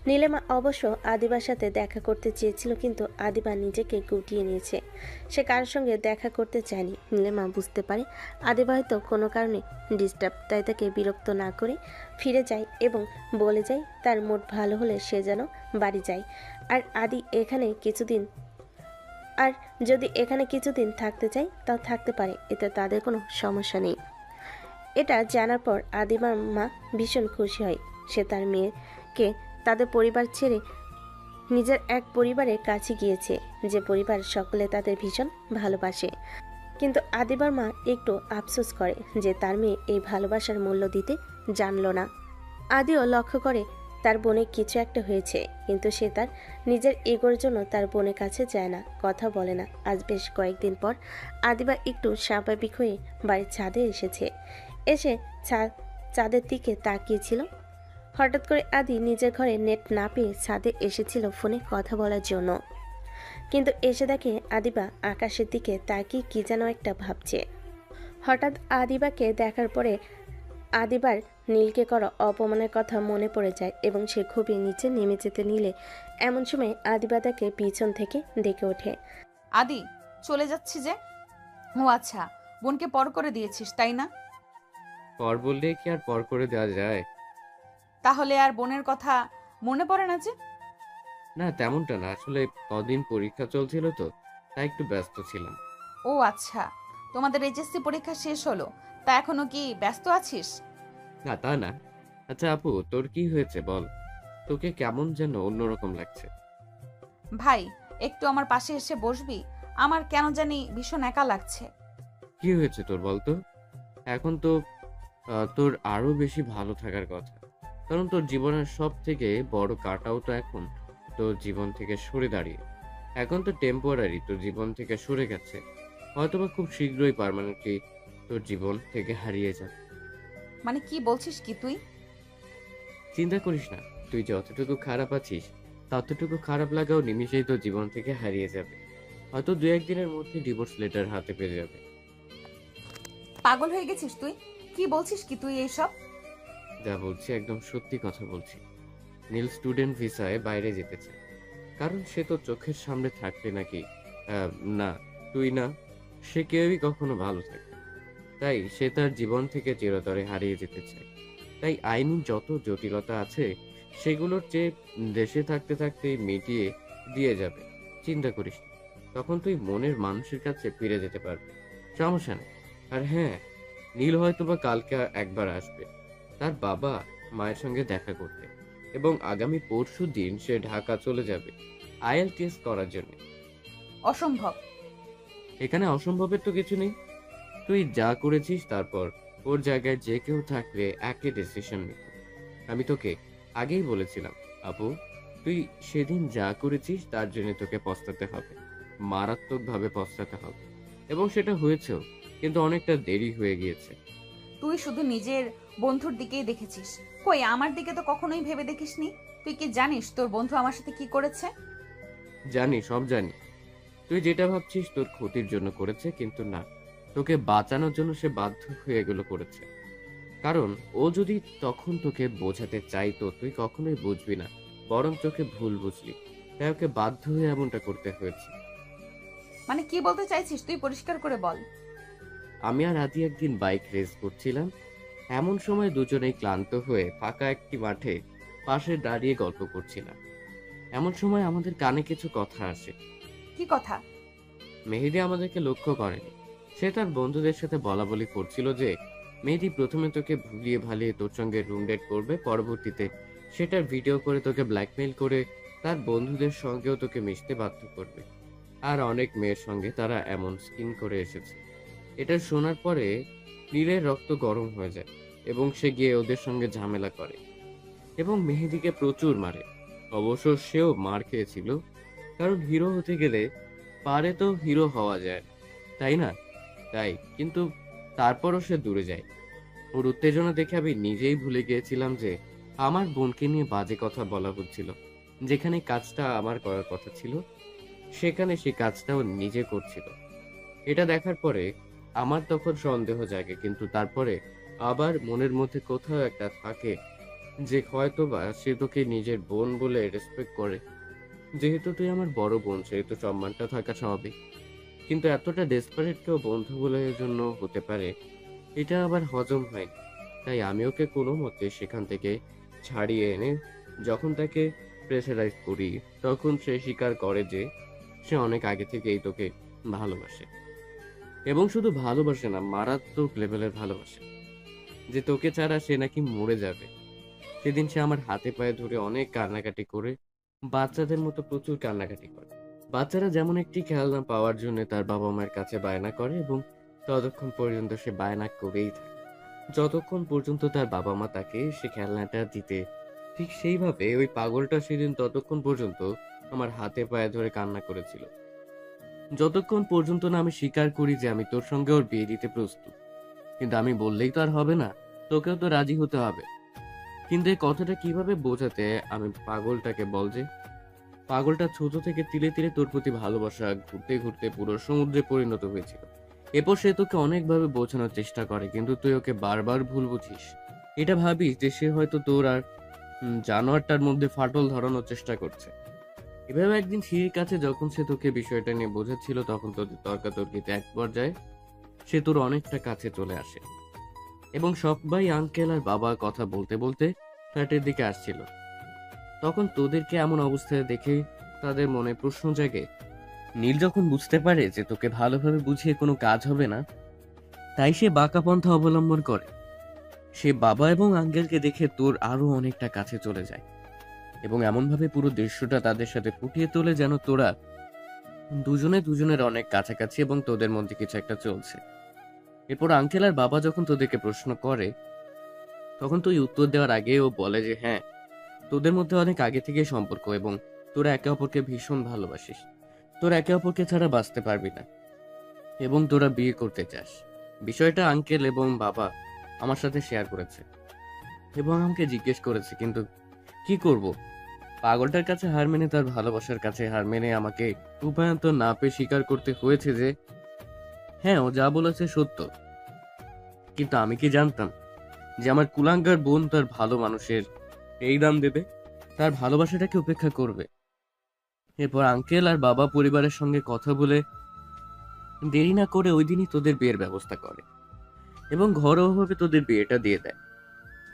নীলিমা অবশ্য আদিবার সাথে দেখা করতে চেয়েছিল, কিন্তু আদিবা নিজেকে গুটিয়ে নিয়েছে। সে কারোর সঙ্গে দেখা করতে চায়নি। নীলিমা বুঝতে পারে আদিবা হয়তো কোনো কারণে ডিস্টার্ব, তাই তাকে বিরক্ত না করে ফিরে যায় এবং বলে যায় তার মুড ভালো হলে সে যেন বাড়ি যায়। আর যদি এখানে কিছুদিন থাকতে চায় তাও থাকতে পারে, এতে তাদের কোনো সমস্যা নেই। এটা জানার পর আদিবার মা ভীষণ খুশি হয়। সে তার মেয়েকে তাদের পরিবার ছেড়ে নিজের এক পরিবারের কাছে গিয়েছে, যে পরিবার সকলে তাদের ভীষণ ভালোবাসে। কিন্তু আদিবার মা একটু আফসোস করে যে তার মেয়ে এই ভালোবাসার মূল্য দিতে জানলো না। আদিও লক্ষ্য করে তার বোনের কিছু একটা হয়েছে, কিন্তু সে তার নিজের ইগোর জন্য তার বোনের কাছে যায় না, কথা বলে না। আজ বেশ কয়েকদিন পর আদিবা একটু স্বাভাবিক হয়ে বাড়ির ছাদে এসেছে। এসে চাঁদের দিকে তাকিয়েছিল। হঠাৎ করে আদি নিজের ঘরে নেট না পেয়ে ছাদে এসেছিল ফোনে কথা বলার জন্য, কিন্তু এসে দেখে আদিবা আকাশের দিকে তাকিয়ে কি যেন একটা ভাবছে। হঠাৎ আদিবাকে দেখার পরে আদিবার নীলকে করা অপমানের কথা মনে পড়ে যায় এবং সে খুবই নিচে নেমে যেতে নিলে এমন সময় আদিবা তাকে পিছন থেকে ডেকে ওঠে। আদি, চলে যাচ্ছি যে? ও আচ্ছা, বোনকে পর করে দিয়েছিস তাই না? পর বললে কি আর পর করে দেওয়া যায়? তাহলে আর বোনের কথা মনে পড়ে না যে? না, তেমনটা না, আসলে কদিন পরীক্ষা চলছিল তো, তাই একটু ব্যস্ত ছিলাম। ও আচ্ছা, তোমাদের এইচএসসি পরীক্ষা শেষ হলো, তা এখনো কি ব্যস্ত আছিস? না, তা না। আচ্ছা আপু, তোর কি হয়েছে বল? তোকে কেমন যেন অন্যরকম লাগছে। ভাই, একটু আমার পাশে এসে বসবি? আমার কেন জানি ভীষণ একা লাগছে। কি হয়েছে তোর বলতো? এখন তো তোর আরো বেশি ভালো থাকার কথা, কারণ তোর জীবনের সব থেকে বড় কাটাও তো এখন তোর জীবন থেকে সরে দাঁড়িয়ে। এখন তো টেম্পোরারি তোর জীবন থেকে সরে গেছে, হয়তোবা খুব শীঘ্রই পার্মানেন্টলি তোর জীবন থেকে হারিয়ে যাবে। মানে কি বলছিস কি তুই? চিন্তা করিস না, তুই যতটুকু খারাপ আছিস ততটুকু খারাপ লাগাও নিমিশেই তোর জীবন থেকে হারিয়ে যাবে। হয়তো 2-1 দিনের মধ্যে ডিভোর্স লেটার হাতে পেয়ে যাবে। পাগল হয়ে গেছিস তুই? কি বলছিস কি তুই এইসব? যা বলছি একদম সত্যি কথা বলছি। নীল স্টুডেন্ট ভিসায় বাইরে যেতে চায়, কারণ সে তো চোখের সামনে থাকলে নাকি না তুই না সে কেউই কখনো ভালো থাকে। তাই সে তার জীবন থেকে চিরতরে হারিয়ে যেতে চায়। তাই আইনি যত জটিলতা আছে সেগুলোর চেয়ে দেশে থাকতে থাকতে মিটিয়ে দিয়ে যাবে। চিন্তা করিস না, তখন তুই মনের মানুষের কাছে ফিরে যেতে পারবি, সমস্যা নেই। আর হ্যাঁ, নীল হয়তোবা কালকে একবার আসবে তার বাবা মায়ের সঙ্গে দেখা করতে, এবং আগামী পরশু দিন সে ঢাকা চলে যাবে IELTS করার জন্য। অসম্ভব। এখানে অসম্ভবের তো কিছু নেই। তুই যা করেছিস, তারপর ওর জায়গায় যে কেউ থাকলে একই ডিসিশন নিত। আমি তোকে আগেই বলেছিলাম আপু, তুই সেদিন যা করেছিস তার জন্য তোকে পস্তাতে হবে, মারাত্মকভাবে পস্তাতে হবে। এবং সেটা হয়েছেও, কিন্তু অনেকটা দেরি হয়ে গিয়েছে। তুই শুধু নিজের বন্ধুর দিকেই দেখেছিস, কই আমার দিকে তো কখনোই ভেবে দেখিসনি। তুই কি জানিস তোর বন্ধু আমার সাথে কি করেছে? জানি, সব জানি। তুই যেটা ভাবছিস তোর ক্ষতির জন্য করেছে, কিন্তু না, তোকে বাঁচানোর জন্য সে বাধ্য হয়ে এগুলো করেছে। কারণ ও যদি তখন তোকে বোঝাতে চাইতো, তুই কখনোই বুঝবি না, বরং তোকে ভুল বুঝলি। তাই ওকে বাধ্য হয়ে এমনটা করতে হয়েছে। মানে কি বলতে চাইছিস তুই পরিষ্কার করে বল। আমি আর আদি একদিন বাইক রেস করছিলাম। এমন সময় দুজনেই ক্লান্ত হয়ে ফাঁকা একটি মাঠে পাশে দাঁড়িয়ে গল্প করছিলাম। এমন সময় আমাদের কানে কিছু কথা আসে। কি কথা? মেহেদি আমাদেরকে লক্ষ্য করেনি। সে তার বন্ধুদের সাথে বলাবলি করছিল যে মেহেদি প্রথমে তোকে ভুলিয়ে ভালিয়ে তোর সঙ্গে রুম ডেট করবে, পরবর্তীতে সেটার ভিডিও করে তোকে ব্ল্যাকমেইল করে তার বন্ধুদের সঙ্গেও তোকে মিশতে বাধ্য করবে। আর অনেক মেয়ের সঙ্গে তারা এমন স্কিম করে এসেছে। এটা শোনার পরে নীলের রক্ত গরম হয়ে যায় এবং সে গিয়ে ওদের সঙ্গে ঝামেলা করে এবং মেহেদিকে প্রচুর মারে। অবশ্য সেও মার খেয়েছিল, কারণ হিরো হতে গেলে পারে তো হিরো হওয়া যায়, তাই না? তাই কিন্তু তারপরও সে দূরে যায়। ওর উত্তেজনা দেখে আমি নিজেই ভুলে গিয়েছিলাম যে আমার বোনকে নিয়ে বাজে কথা বলা হচ্ছিল। যেখানে কাজটা আমার করার কথা ছিল, সেখানে সে কাজটাও নিজে করছিল। এটা দেখার পরে আমার তখন সন্দেহ জাগে, কিন্তু তারপরে আবার মনের মধ্যে কোথাও একটা থাকে যে হয়তোবা সে তোকে নিজের বোন বলে রেসপেক্ট করে। যেহেতু তুই আমার বড় বোন, সেহেতু সম্মানটা থাকা স্বাভাবিক। কিন্তু এতটা ডেসপারেট কেউ বন্ধু বলে জন্য হতে পারে, এটা আবার হজম হয়। তাই আমি ওকে কোনো মতে সেখান থেকে ছাড়িয়ে এনে যখন তাকে প্রেসারাইজ করি, তখন সে স্বীকার করে যে সে অনেক আগে থেকেই তোকে ভালোবাসে, এবং শুধু ভালোবাসে না, মারাত্মক লেভেলের ভালোবাসে, যে তোকে ছাড়া সে নাকি মরে যাবে। সেদিন সে আমার হাতে পায়ে ধরে অনেক কান্নাকাটি করে, বাচ্চাদের মতো প্রচুর কান্নাকাটি করে। বাচ্চারা যেমন একটি খেলনা পাওয়ার জন্য তার বাবা মায়ের কাছে বায়না করে, এবং ততক্ষণ পর্যন্ত সে বায়না করেই থাকে যতক্ষণ পর্যন্ত তার বাবা মা তাকে সে খেলনাটা দিতে। ঠিক সেইভাবে ওই পাগলটা সেদিন ততক্ষণ পর্যন্ত আমার হাতে পায়ে ধরে কান্না করেছিল, যতক্ষণ পর্যন্ত না আমি স্বীকার করি যে আমি তোর সঙ্গে ওর বিয়ে দিতে প্রস্তুত। কিন্তু আমি বললেই তো আর হবে না, তোকেও তো রাজি হতে হবে। কিন্তু এই কথাটা কিভাবে বোঝাতে আমি পাগলটাকে বল যে পাগলটা ছোট থেকে তিলে তিলে তোর প্রতি ভালোবাসা ঘুরতে ঘুরতে পুরো সমুদ্রে পরিণত হয়েছিল। এরপর সে তোকে অনেকভাবে বোঝানোর চেষ্টা করে, কিন্তু তুই ওকে বারবার ভুল বুঝিস। এটা ভাবিস যে সে হয়তো তোর আর জানোয়ারটার মধ্যে ফাটল ধরানোর চেষ্টা করছে। এভাবে একদিন সিঁড়ির কাছে যখন সে তোকে বিষয়টা নিয়ে বোঝাচ্ছিল, তখন তোদের তর্কাতর্কিতে এক পর্যায়ে সে তোর অনেকটা কাছে চলে আসে, এবং সবাই আঙ্কেল আর বাবা কথা বলতে বলতে ফ্ল্যাটের দিকে আসছিল। তখন তোদেরকে এমন অবস্থায় দেখে তাদের মনে প্রশ্ন জাগে। নীল যখন বুঝতে পারে যে তোকে ভালোভাবে বুঝিয়ে কোনো কাজ হবে না, তাই সে বাঁকা পন্থা অবলম্বন করে। সে বাবা এবং আঙ্কেলকে দেখে তোর আরো অনেকটা কাছে চলে যায়, এবং এমনভাবে পুরো দৃশ্যটা তাদের সাথে ফুটিয়ে তোলে যেন তোরা দুজনে দুজনের অনেক কাছাকাছি এবং তোদের মধ্যে কিছু একটা চলছে। এরপর আঙ্কেল আর বাবা যখন তোদেরকে প্রশ্ন করে, তখন তুই উত্তর দেওয়ার আগে ও বলে যে হ্যাঁ, তোদের মধ্যে অনেক আগে থেকে সম্পর্ক এবং তোরা একে অপরকে ভীষণ ভালোবাসিস। তোরা একে অপরকে ছাড়া বাঁচতে পারবি না, এবং তোরা বিয়ে করতে চাস। বিষয়টা আঙ্কেল এবং বাবা আমার সাথে শেয়ার করেছে এবং আমাকে জিজ্ঞেস করেছে, কিন্তু কি করব? পাগলটার কাছে হার মেনে, তার ভালোবাসার কাছে হার মেনে আমাকে উপায়ন্তর না পেয়ে স্বীকার করতে হয়েছে যে হ্যাঁ, ও যা বলেছে সত্য। কিন্তু আমি কি জানতাম যে আমার কুলাঙ্গার বোন তার ভালো মানুষের এই দাম দেবে, তার ভালোবাসাটাকে উপেক্ষা করবে। এরপর আঙ্কেল আর বাবা পরিবারের সঙ্গে কথা বলে দেরি না করে ওই দিনই তোদের বিয়ের ব্যবস্থা করে। এবং ঘরোয়াভাবে তোদের বিয়েটা দিয়ে দেয়।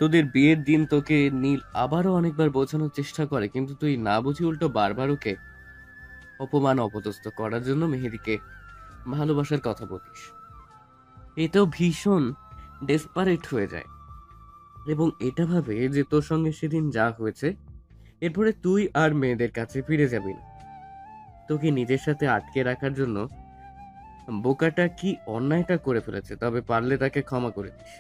তোদের বিয়ের দিন তোকে নীল আবারও অনেকবার বোঝানোর চেষ্টা করে, কিন্তু তুই না বুঝি উল্টো বারবার ওকে অপমান অপদস্থ করার জন্য মেহেদিকে ভালোবাসার কথা বলিস। এটাও ভীষণ ডেসপারেট হয়ে যায় এবং এটা ভাবে যে তোর সঙ্গে সেদিন যা হয়েছে এরপরে তুই আর মেয়েদের কাছে ফিরে যাবি না। তোকে নিজের সাথে আটকে রাখার জন্য বোকাটা কি অন্যায়টা করে ফেলেছে, তবে পারলে তাকে ক্ষমা করে দিস।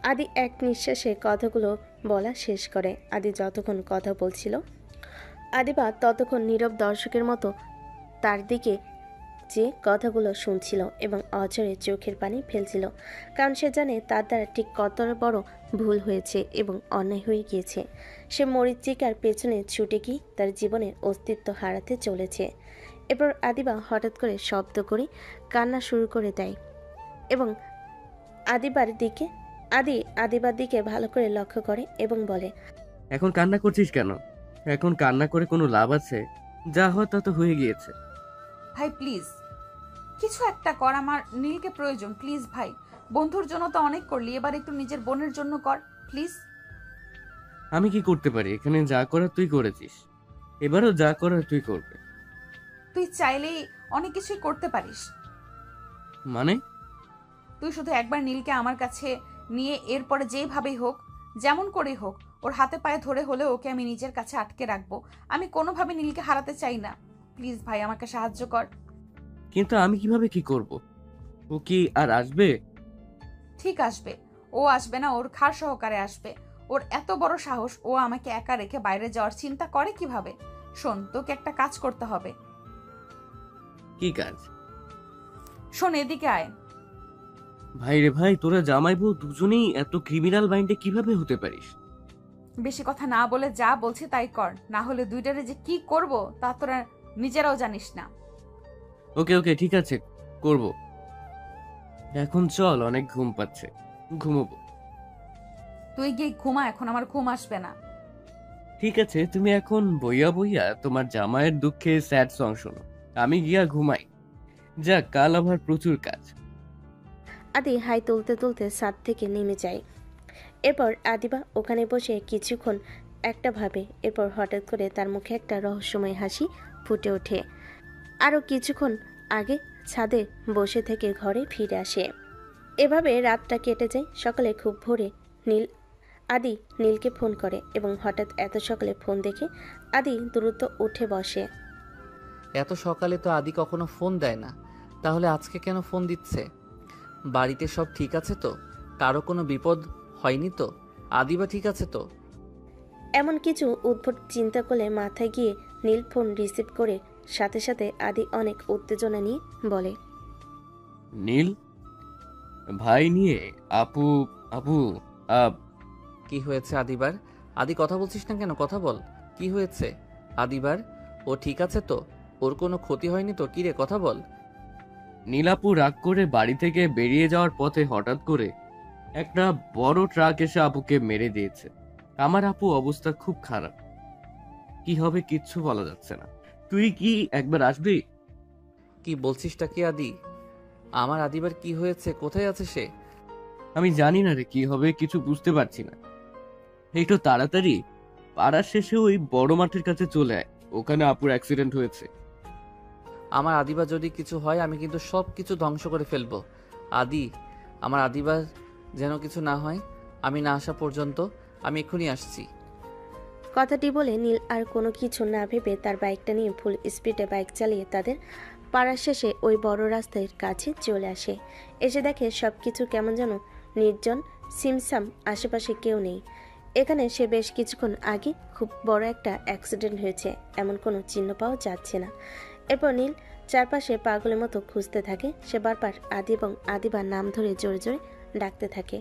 আদি এক নিঃশ্বাসে কথাগুলো বলা শেষ করে। আদি যতক্ষণ কথা বলছিল আদিবা ততক্ষণ নীরব দর্শকের মতো তার দিকে যে কথাগুলো শুনছিল এবং অঝরে চোখের পানি ফেলছিল, কারণ সে জানে তার দ্বারা ঠিক কতটা বড় ভুল হয়েছে এবং অন্যায় হয়ে গিয়েছে। সে মরিচিকার পেছনে ছুটে গিয়ে তার জীবনের অস্তিত্ব হারাতে চলেছে। এরপর আদিবা হঠাৎ করে শব্দ করে কান্না শুরু করে দেয় এবং আদিবার দিকে ভালো করে লক্ষ্য করে এবং বলে, এখন কান্না করছিস কেন? এখন কান্না করে কোনো লাভ আছে? যা হয় তা তো হয়ে গিয়েছে। ভাই প্লিজ কিছু একটা কর, আমার নীলকে প্রয়োজন। প্লিজ ভাই, বন্ধুর জন্য তো অনেক করলি, এবার একটু নিজের বোনের জন্য কর প্লিজ। আমি কি করতে পারি? এখানে যা করার তুই করেছিস, এবারও যা করার তুই করবে। তুই চাইলেই অনেক কিছুই করতে পারিস। মানে? তুই শুধু একবার নীলকে আমার কাছে নিয়ে এরপরে যেভাবেই হোক, যেমন করেই হোক, ওর হাতে পায়ে ধরে হলেও ওকে আমি নিজের কাছে আটকে রাখবো। আমি কোনোভাবে নীলকে হারাতে চাই না। প্লিজ ভাই, আমাকে সাহায্য কর। কিন্তু আমি কিভাবে কি করব? ও কি আর আসবে? ঠিক আসবে। ও আসবে না, ওর খার সহকারে আসবে। ওর এত বড় সাহস, ও আমাকে একা রেখে বাইরে যাওয়ার চিন্তা করে কিভাবে? শোন, তোকে একটা কাজ করতে হবে। কি কাজ? শোন, এদিকে আয়। ভাই রে ভাই, তোরা জামাই বউ দুজনেই এত ক্রিমিনাল মাইন্ডে কিভাবে হতে পারিস? বেশি কথা না বলে যা বলছি তাই কর, না হলে দুইটারে যে কি করব তা তোরা নিজেরাও জানিস না। ওকে ওকে, ঠিক আছে, করব। এখন চল, অনেক ঘুম পাচ্ছে, ঘুমোবো। তুই গিয়ে ঘুমা, এখন আমার ঘুম আসবে না। ঠিক আছে, তুমি এখন বইয়া বইয়া তোমার জামাইয়ের দুঃখে স্যাড সং শোনো, আমি গিয়া ঘুমাই। যাক, কাল আমার প্রচুর কাজ। আদি হাই তুলতে তুলতে ছাদ থেকে নেমে যায়। এরপর আদিবা ওখানে বসে কিছুক্ষণ একটা ভাবে। এরপর হঠাৎ করে তার মুখে একটা রহস্যময় হাসি ফুটে ওঠে। আরও কিছুক্ষণ আগে ছাদে বসে থেকে ঘরে ফিরে আসে। এভাবে রাতটা কেটে যায়। সকালে খুব ভোরে আদি নীলকে ফোন করে এবং হঠাৎ এত সকালে ফোন দেখে আদি দ্রুত উঠে বসে। এত সকালে তো আদি কখনো ফোন দেয় না, তাহলে আজকে কেন ফোন দিচ্ছে? বাড়িতে সব ঠিক আছে তো? কারো কোনো বিপদ হয়নি তো? আদিবা ঠিক আছে তো? এমন কিছু উদ্ভট চিন্তা করলে মাথায় গিয়ে নীল ফোন রিসিভ করে সাথে সাথে আদি অনেক উত্তেজনা নিয়ে বলে, নীল ভাই নিয়ে আপু আপু কি হয়েছে আদিবার? আদি কথা বলছিস না কেন? কথা বল, কি হয়েছে আদিবার? ও ঠিক আছে তো? ওর কোনো ক্ষতি হয়নি তো? কি রে, কথা বল। নীলাপু রাগ করে বাড়ি থেকে বেরিয়ে যাওয়ার পথে হঠাৎ করে একটা বড় ট্রাক এসে আপুকে মেরে দিয়েছে। আমার আপু অবস্থা খুব খারাপ, কি হবে কিচ্ছু বলা যাচ্ছে না। তুই কি একবার আসবি? কি বলছিসটা কি আদি? আমার আদিবার কি হয়েছে? কোথায় আছে সে? আমি জানি না রে, কি হবে কিছু বুঝতে পারছি না। একটু তাড়াতাড়ি পাড়ার শেষে ওই বড় মাঠের কাছে চলে আয়, ওখানে আপুর অ্যাক্সিডেন্ট হয়েছে। আমার আদিবা যদি কিছু হয় আমি কিন্তু সব কিছু ধ্বংস করে ফেলবো। আদি, আমার আদিবার যেন কিছু না হয়, আমি না আসা পর্যন্ত। আমি এক্ষুনি আসছি। কথাটি বলে নীল আর কোনো কিছু না ভেবে তার বাইকটা নিয়ে ফুল স্পিডে বাইক চালিয়ে তাদের পাড়ার শেষে ওই বড় রাস্তার কাছে চলে আসে। এসে দেখে সব কিছু কেমন যেন নির্জন, সিমসাম, আশেপাশে কেউ নেই। এখানে সে বেশ কিছুক্ষণ আগে খুব বড় একটা অ্যাক্সিডেন্ট হয়েছে এমন কোনো চিহ্ন পাওয়া যাচ্ছে না। এরপর নীল চারপাশে পাগলের মতো খুঁজতে থাকে। সে বারবার আদি এবং আদিবার নাম ধরে জোরে জোরে ডাকতে থাকে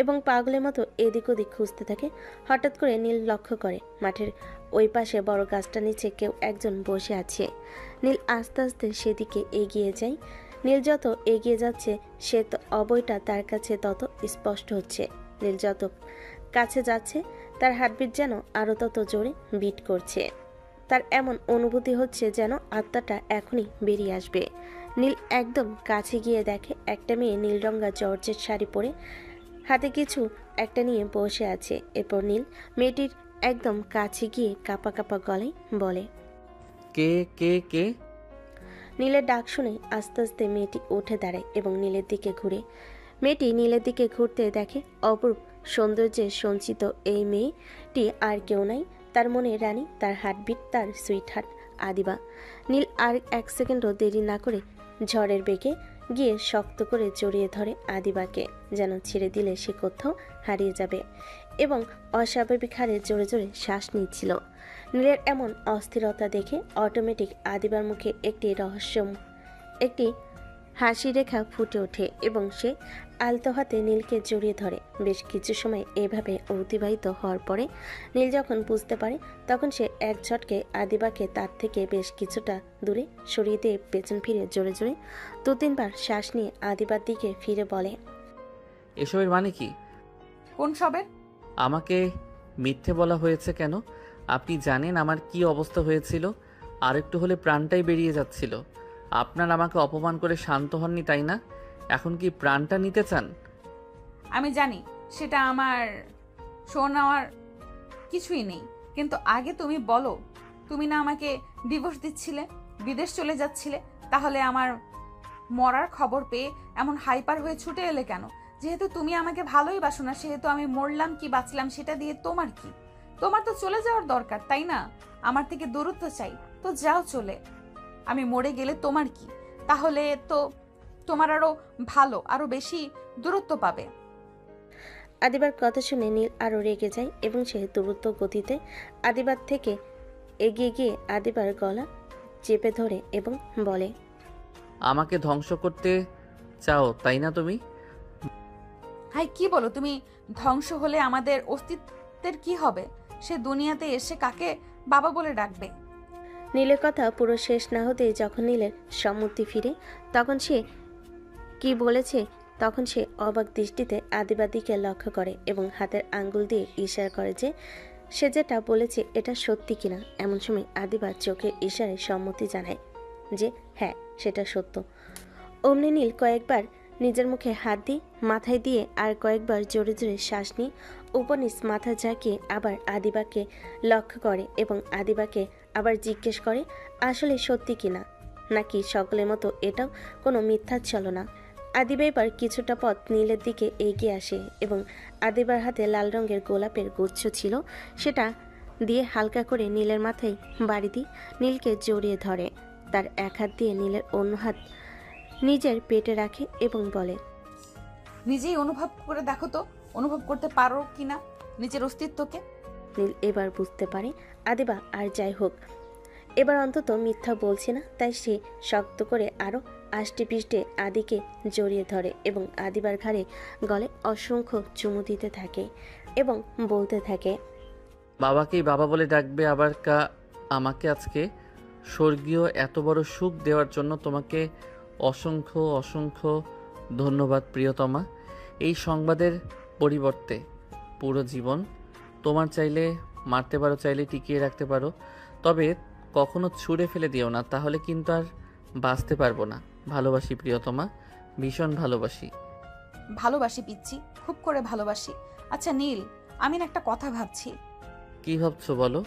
এবং পাগলের মতো এদিক ওদিক খুঁজতে থাকে। হঠাৎ করে নীল লক্ষ্য করে মাঠের ওই পাশে বড় গাছটা নিচে কেউ একজন বসে আছে। নীল আস্তে আস্তে সেদিকে এগিয়ে যায়। নীল যত এগিয়ে যাচ্ছে সে তো অবয়টা তার কাছে তত স্পষ্ট হচ্ছে। নীল যত কাছে যাচ্ছে তার হার্টবিট যেন আরও তত জোরে বিট করছে। তার এমন অনুভূতি হচ্ছে যেন আত্মাটা এখনই বেরিয়ে আসবে। নীল একদম কাছে গিয়ে দেখে একটা মেয়ে নীল রঙা জর্জের শাড়ি পরে হাতে কিছু একটা নিয়ে বসে আছে। এরপর নীল মেয়েটির একদম কাছে গিয়ে কাপা কাপা গলায় বলে, কে কে কে? নীলের ডাক শুনে আস্তে আস্তে মেয়েটি উঠে দাঁড়ায় এবং নীলের দিকে ঘুরে। মেয়েটি নীলের দিকে ঘুরতে দেখে অপূর্ব সৌন্দর্যে সঞ্চিত এই মেয়েটি আর কেউ নাই, তার মনে রানী, তার হার্টবিট, তার সুইট হার্ট আদিবা। নীল আর এক সেকেন্ডও দেরি না করে ঝড়ের বেগে গিয়ে শক্ত করে জড়িয়ে ধরে আদিবাকে, যেন ছেড়ে দিলে সে কোথাও হারিয়ে যাবে, এবং অস্বাভাবিক হারে জোরে জোরে শ্বাস নিচ্ছিল। নীলের এমন অস্থিরতা দেখে অটোমেটিক আদিবার মুখে একটি হাসি রেখা ফুটে ওঠে এবং সে আলতো হাতে নীলকে জড়িয়ে ধরে। বেশ কিছু সময় এভাবে অতিবাহিত হওয়ার পরে নীল যখন বুঝতে পারে, তখন সে এক ঝটকে আদিবাকে তার থেকে বেশ কিছুটা দূরে সরিয়ে দিয়ে পেছন ফিরে জোরে জোরে 2-3 বার শ্বাস নিয়ে আদিবার দিকে ফিরে বলে, এসবের মানে কি? কোন সবের? আমাকে মিথ্যে বলা হয়েছে কেন? আপনি জানেন আমার কি অবস্থা হয়েছিল? আর একটু হলে প্রাণটাই বেরিয়ে যাচ্ছিল। আপনার আমাকে অপমান করে শান্ত হননি, তাই না? এখন কি প্রাণটা নিতে চান? আমি জানি সেটা আমার শোনার কিছুই নেই, কিন্তু আগে তুমি বলো, তুমি না আমাকে ডিভোর্স দিচ্ছিলে, বিদেশ চলে যাচ্ছিলে, তাহলে আমার মরার খবর পেয়ে এমন হাইপার হয়ে ছুটে এলে কেন? যেহেতু তুমি আমাকে ভালোই বাসো না, সেহেতু আমি মরলাম কি বাঁচলাম সেটা দিয়ে তোমার কি? তোমার তো চলে যাওয়ার দরকার, তাই না? আমার থেকে দূরত্ব চাই, তো যাও চলে। আমি মরে গেলে তোমার কি? তাহলে তো তোমার আরো ভালো, আরো বেশি দূরত্ব পাবে। আদিবার কথা শুনে নীল আরো রেগে যায় এবং সে দ্রুত গতিতে আদিবার থেকে এগিয়ে গিয়ে আদিবার গলা চেপে ধরে এবং বলে, আমাকে ধ্বংস করতে চাও, তাই না তুমি? হাই, কি বলো তুমি? ধ্বংস হলে আমাদের অস্তিত্বের কি হবে? সে দুনিয়াতে এসে কাকে বাবা বলে ডাকবে? নীলের কথা পুরো শেষ না হতেই যখন নীলের সম্মতি ফিরে, তখন সে কি বলেছে, তখন সে অবাক দৃষ্টিতে আদিবার দিকে লক্ষ্য করে এবং হাতের আঙ্গুল দিয়ে ইশারা করে যে সে যেটা বলেছে এটা সত্যি কিনা। এমন সময় আদিবার চোখের ইশারায় সম্মতি জানায় যে হ্যাঁ, সেটা সত্য। অমনি নীল কয়েকবার নিজের মুখে হাত দিয়ে মাথায় দিয়ে আর কয়েকবার জোরে জোরে শ্বাস নিয়ে উপনিস মাথা ঝাঁকিয়ে আবার আদিবাকে লক্ষ্য করে এবং আদিবাকে আবার জিজ্ঞেস করে আসলে সত্যি কিনা, নাকি সকলের মতো এটাও কোনো মিথ্যা ছলনা। আদিবা এবার কিছুটা পথ নীলের দিকে এগিয়ে আসে এবং আদিবার হাতে লাল রঙের গোলাপের গুচ্ছ ছিল, সেটা দিয়ে হালকা করে নীলের মাথায় বাড়ি দিয়ে নীলকে জড়িয়ে ধরে। তার এক হাত দিয়ে নীলের অন্য হাত নিজের পেটে রাখে এবং বলে, নিজেই অনুভব করে দেখো তো, অনুভব করতে পারো কিনা নিজের অস্তিত্বকে। নীল এবার বুঝতে পারে আদিবা আর যাই হোক এবার অন্তত মিথ্যা বলছে না, তাই সে শক্ত করে আরো আষ্টে পিষ্টে আদিকে জড়িয়ে ধরে এবং আদিবার ঘাড়ে গলে অসংখ্য চুমু দিতে থাকে এবং বলতে থাকে, বাবাকেই বাবা বলে ডাকবে আবার আমাকে আজকে স্বর্গীয় এত বড় সুখ দেওয়ার জন্য তোমাকে অসংখ্য অসংখ্য ধন্যবাদ প্রিয়তমা। এই সংবাদের পরিবর্তে পুরো জীবন তোমার চাইলে মারতে পারো, চাইলে টিকিয়ে রাখতে পারো, তবে কখনো ছুঁড়ে ফেলে দিও না, তাহলে কিন্তু আর বাঁচতে পারবো না। ভালোবাসি প্রিয়তমা, ভীষণ ভালোবাসি। ভালোবাসি পিচ্ছি, খুব করে ভালোবাসি। আচ্ছা নীল, আমি না একটা কথা ভাবছি। কি ভাবছো বলো?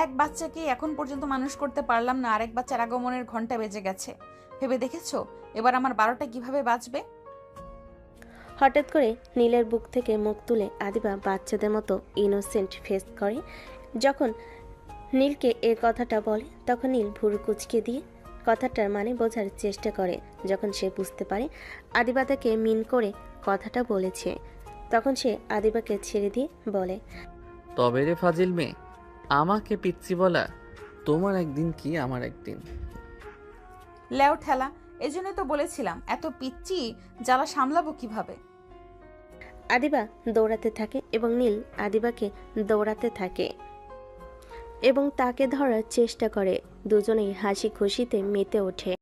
এক বাচ্চাকে এখন পর্যন্ত মানুষ করতে পারলাম না, আরেক বাচ্চার আগমনের ঘন্টা বেজে গেছে। ভেবে দেখেছো এবার আমার 12টা কিভাবে বাজবে? হঠাৎ করে নীলের বুক থেকে মুখ তুলে আদিবা বাচ্চাদের মতো ইনোসেন্ট ফেস করে। যখন নীলকে এ কথাটা বলে তখন নীল ভুরু কুচকে দিয়ে কথাটার মানে বোঝার চেষ্টা করে। যখন সে বুঝতে পারে আদিবা তাকে মিন করে কথাটা বলেছে, তখন সে আদিবাকে ছেড়ে দিয়ে বলে, তবে রে ফাজিল মেয়ে, আমাকে পিচ্ছি বলা তোমার একদিন কি আমার একদিন। লেও ঠেলা, এজন্যই তো বলেছিলাম এত পিচ্ছি জ্বালা সামলাবো কিভাবে। আদিবা দৌড়াতে থাকে এবং নীল আদিবাকে দৌড়াতে থাকে এবং তাকে ধরার চেষ্টা করে। দুজনেই হাসি খুশিতে মেতে ওঠে।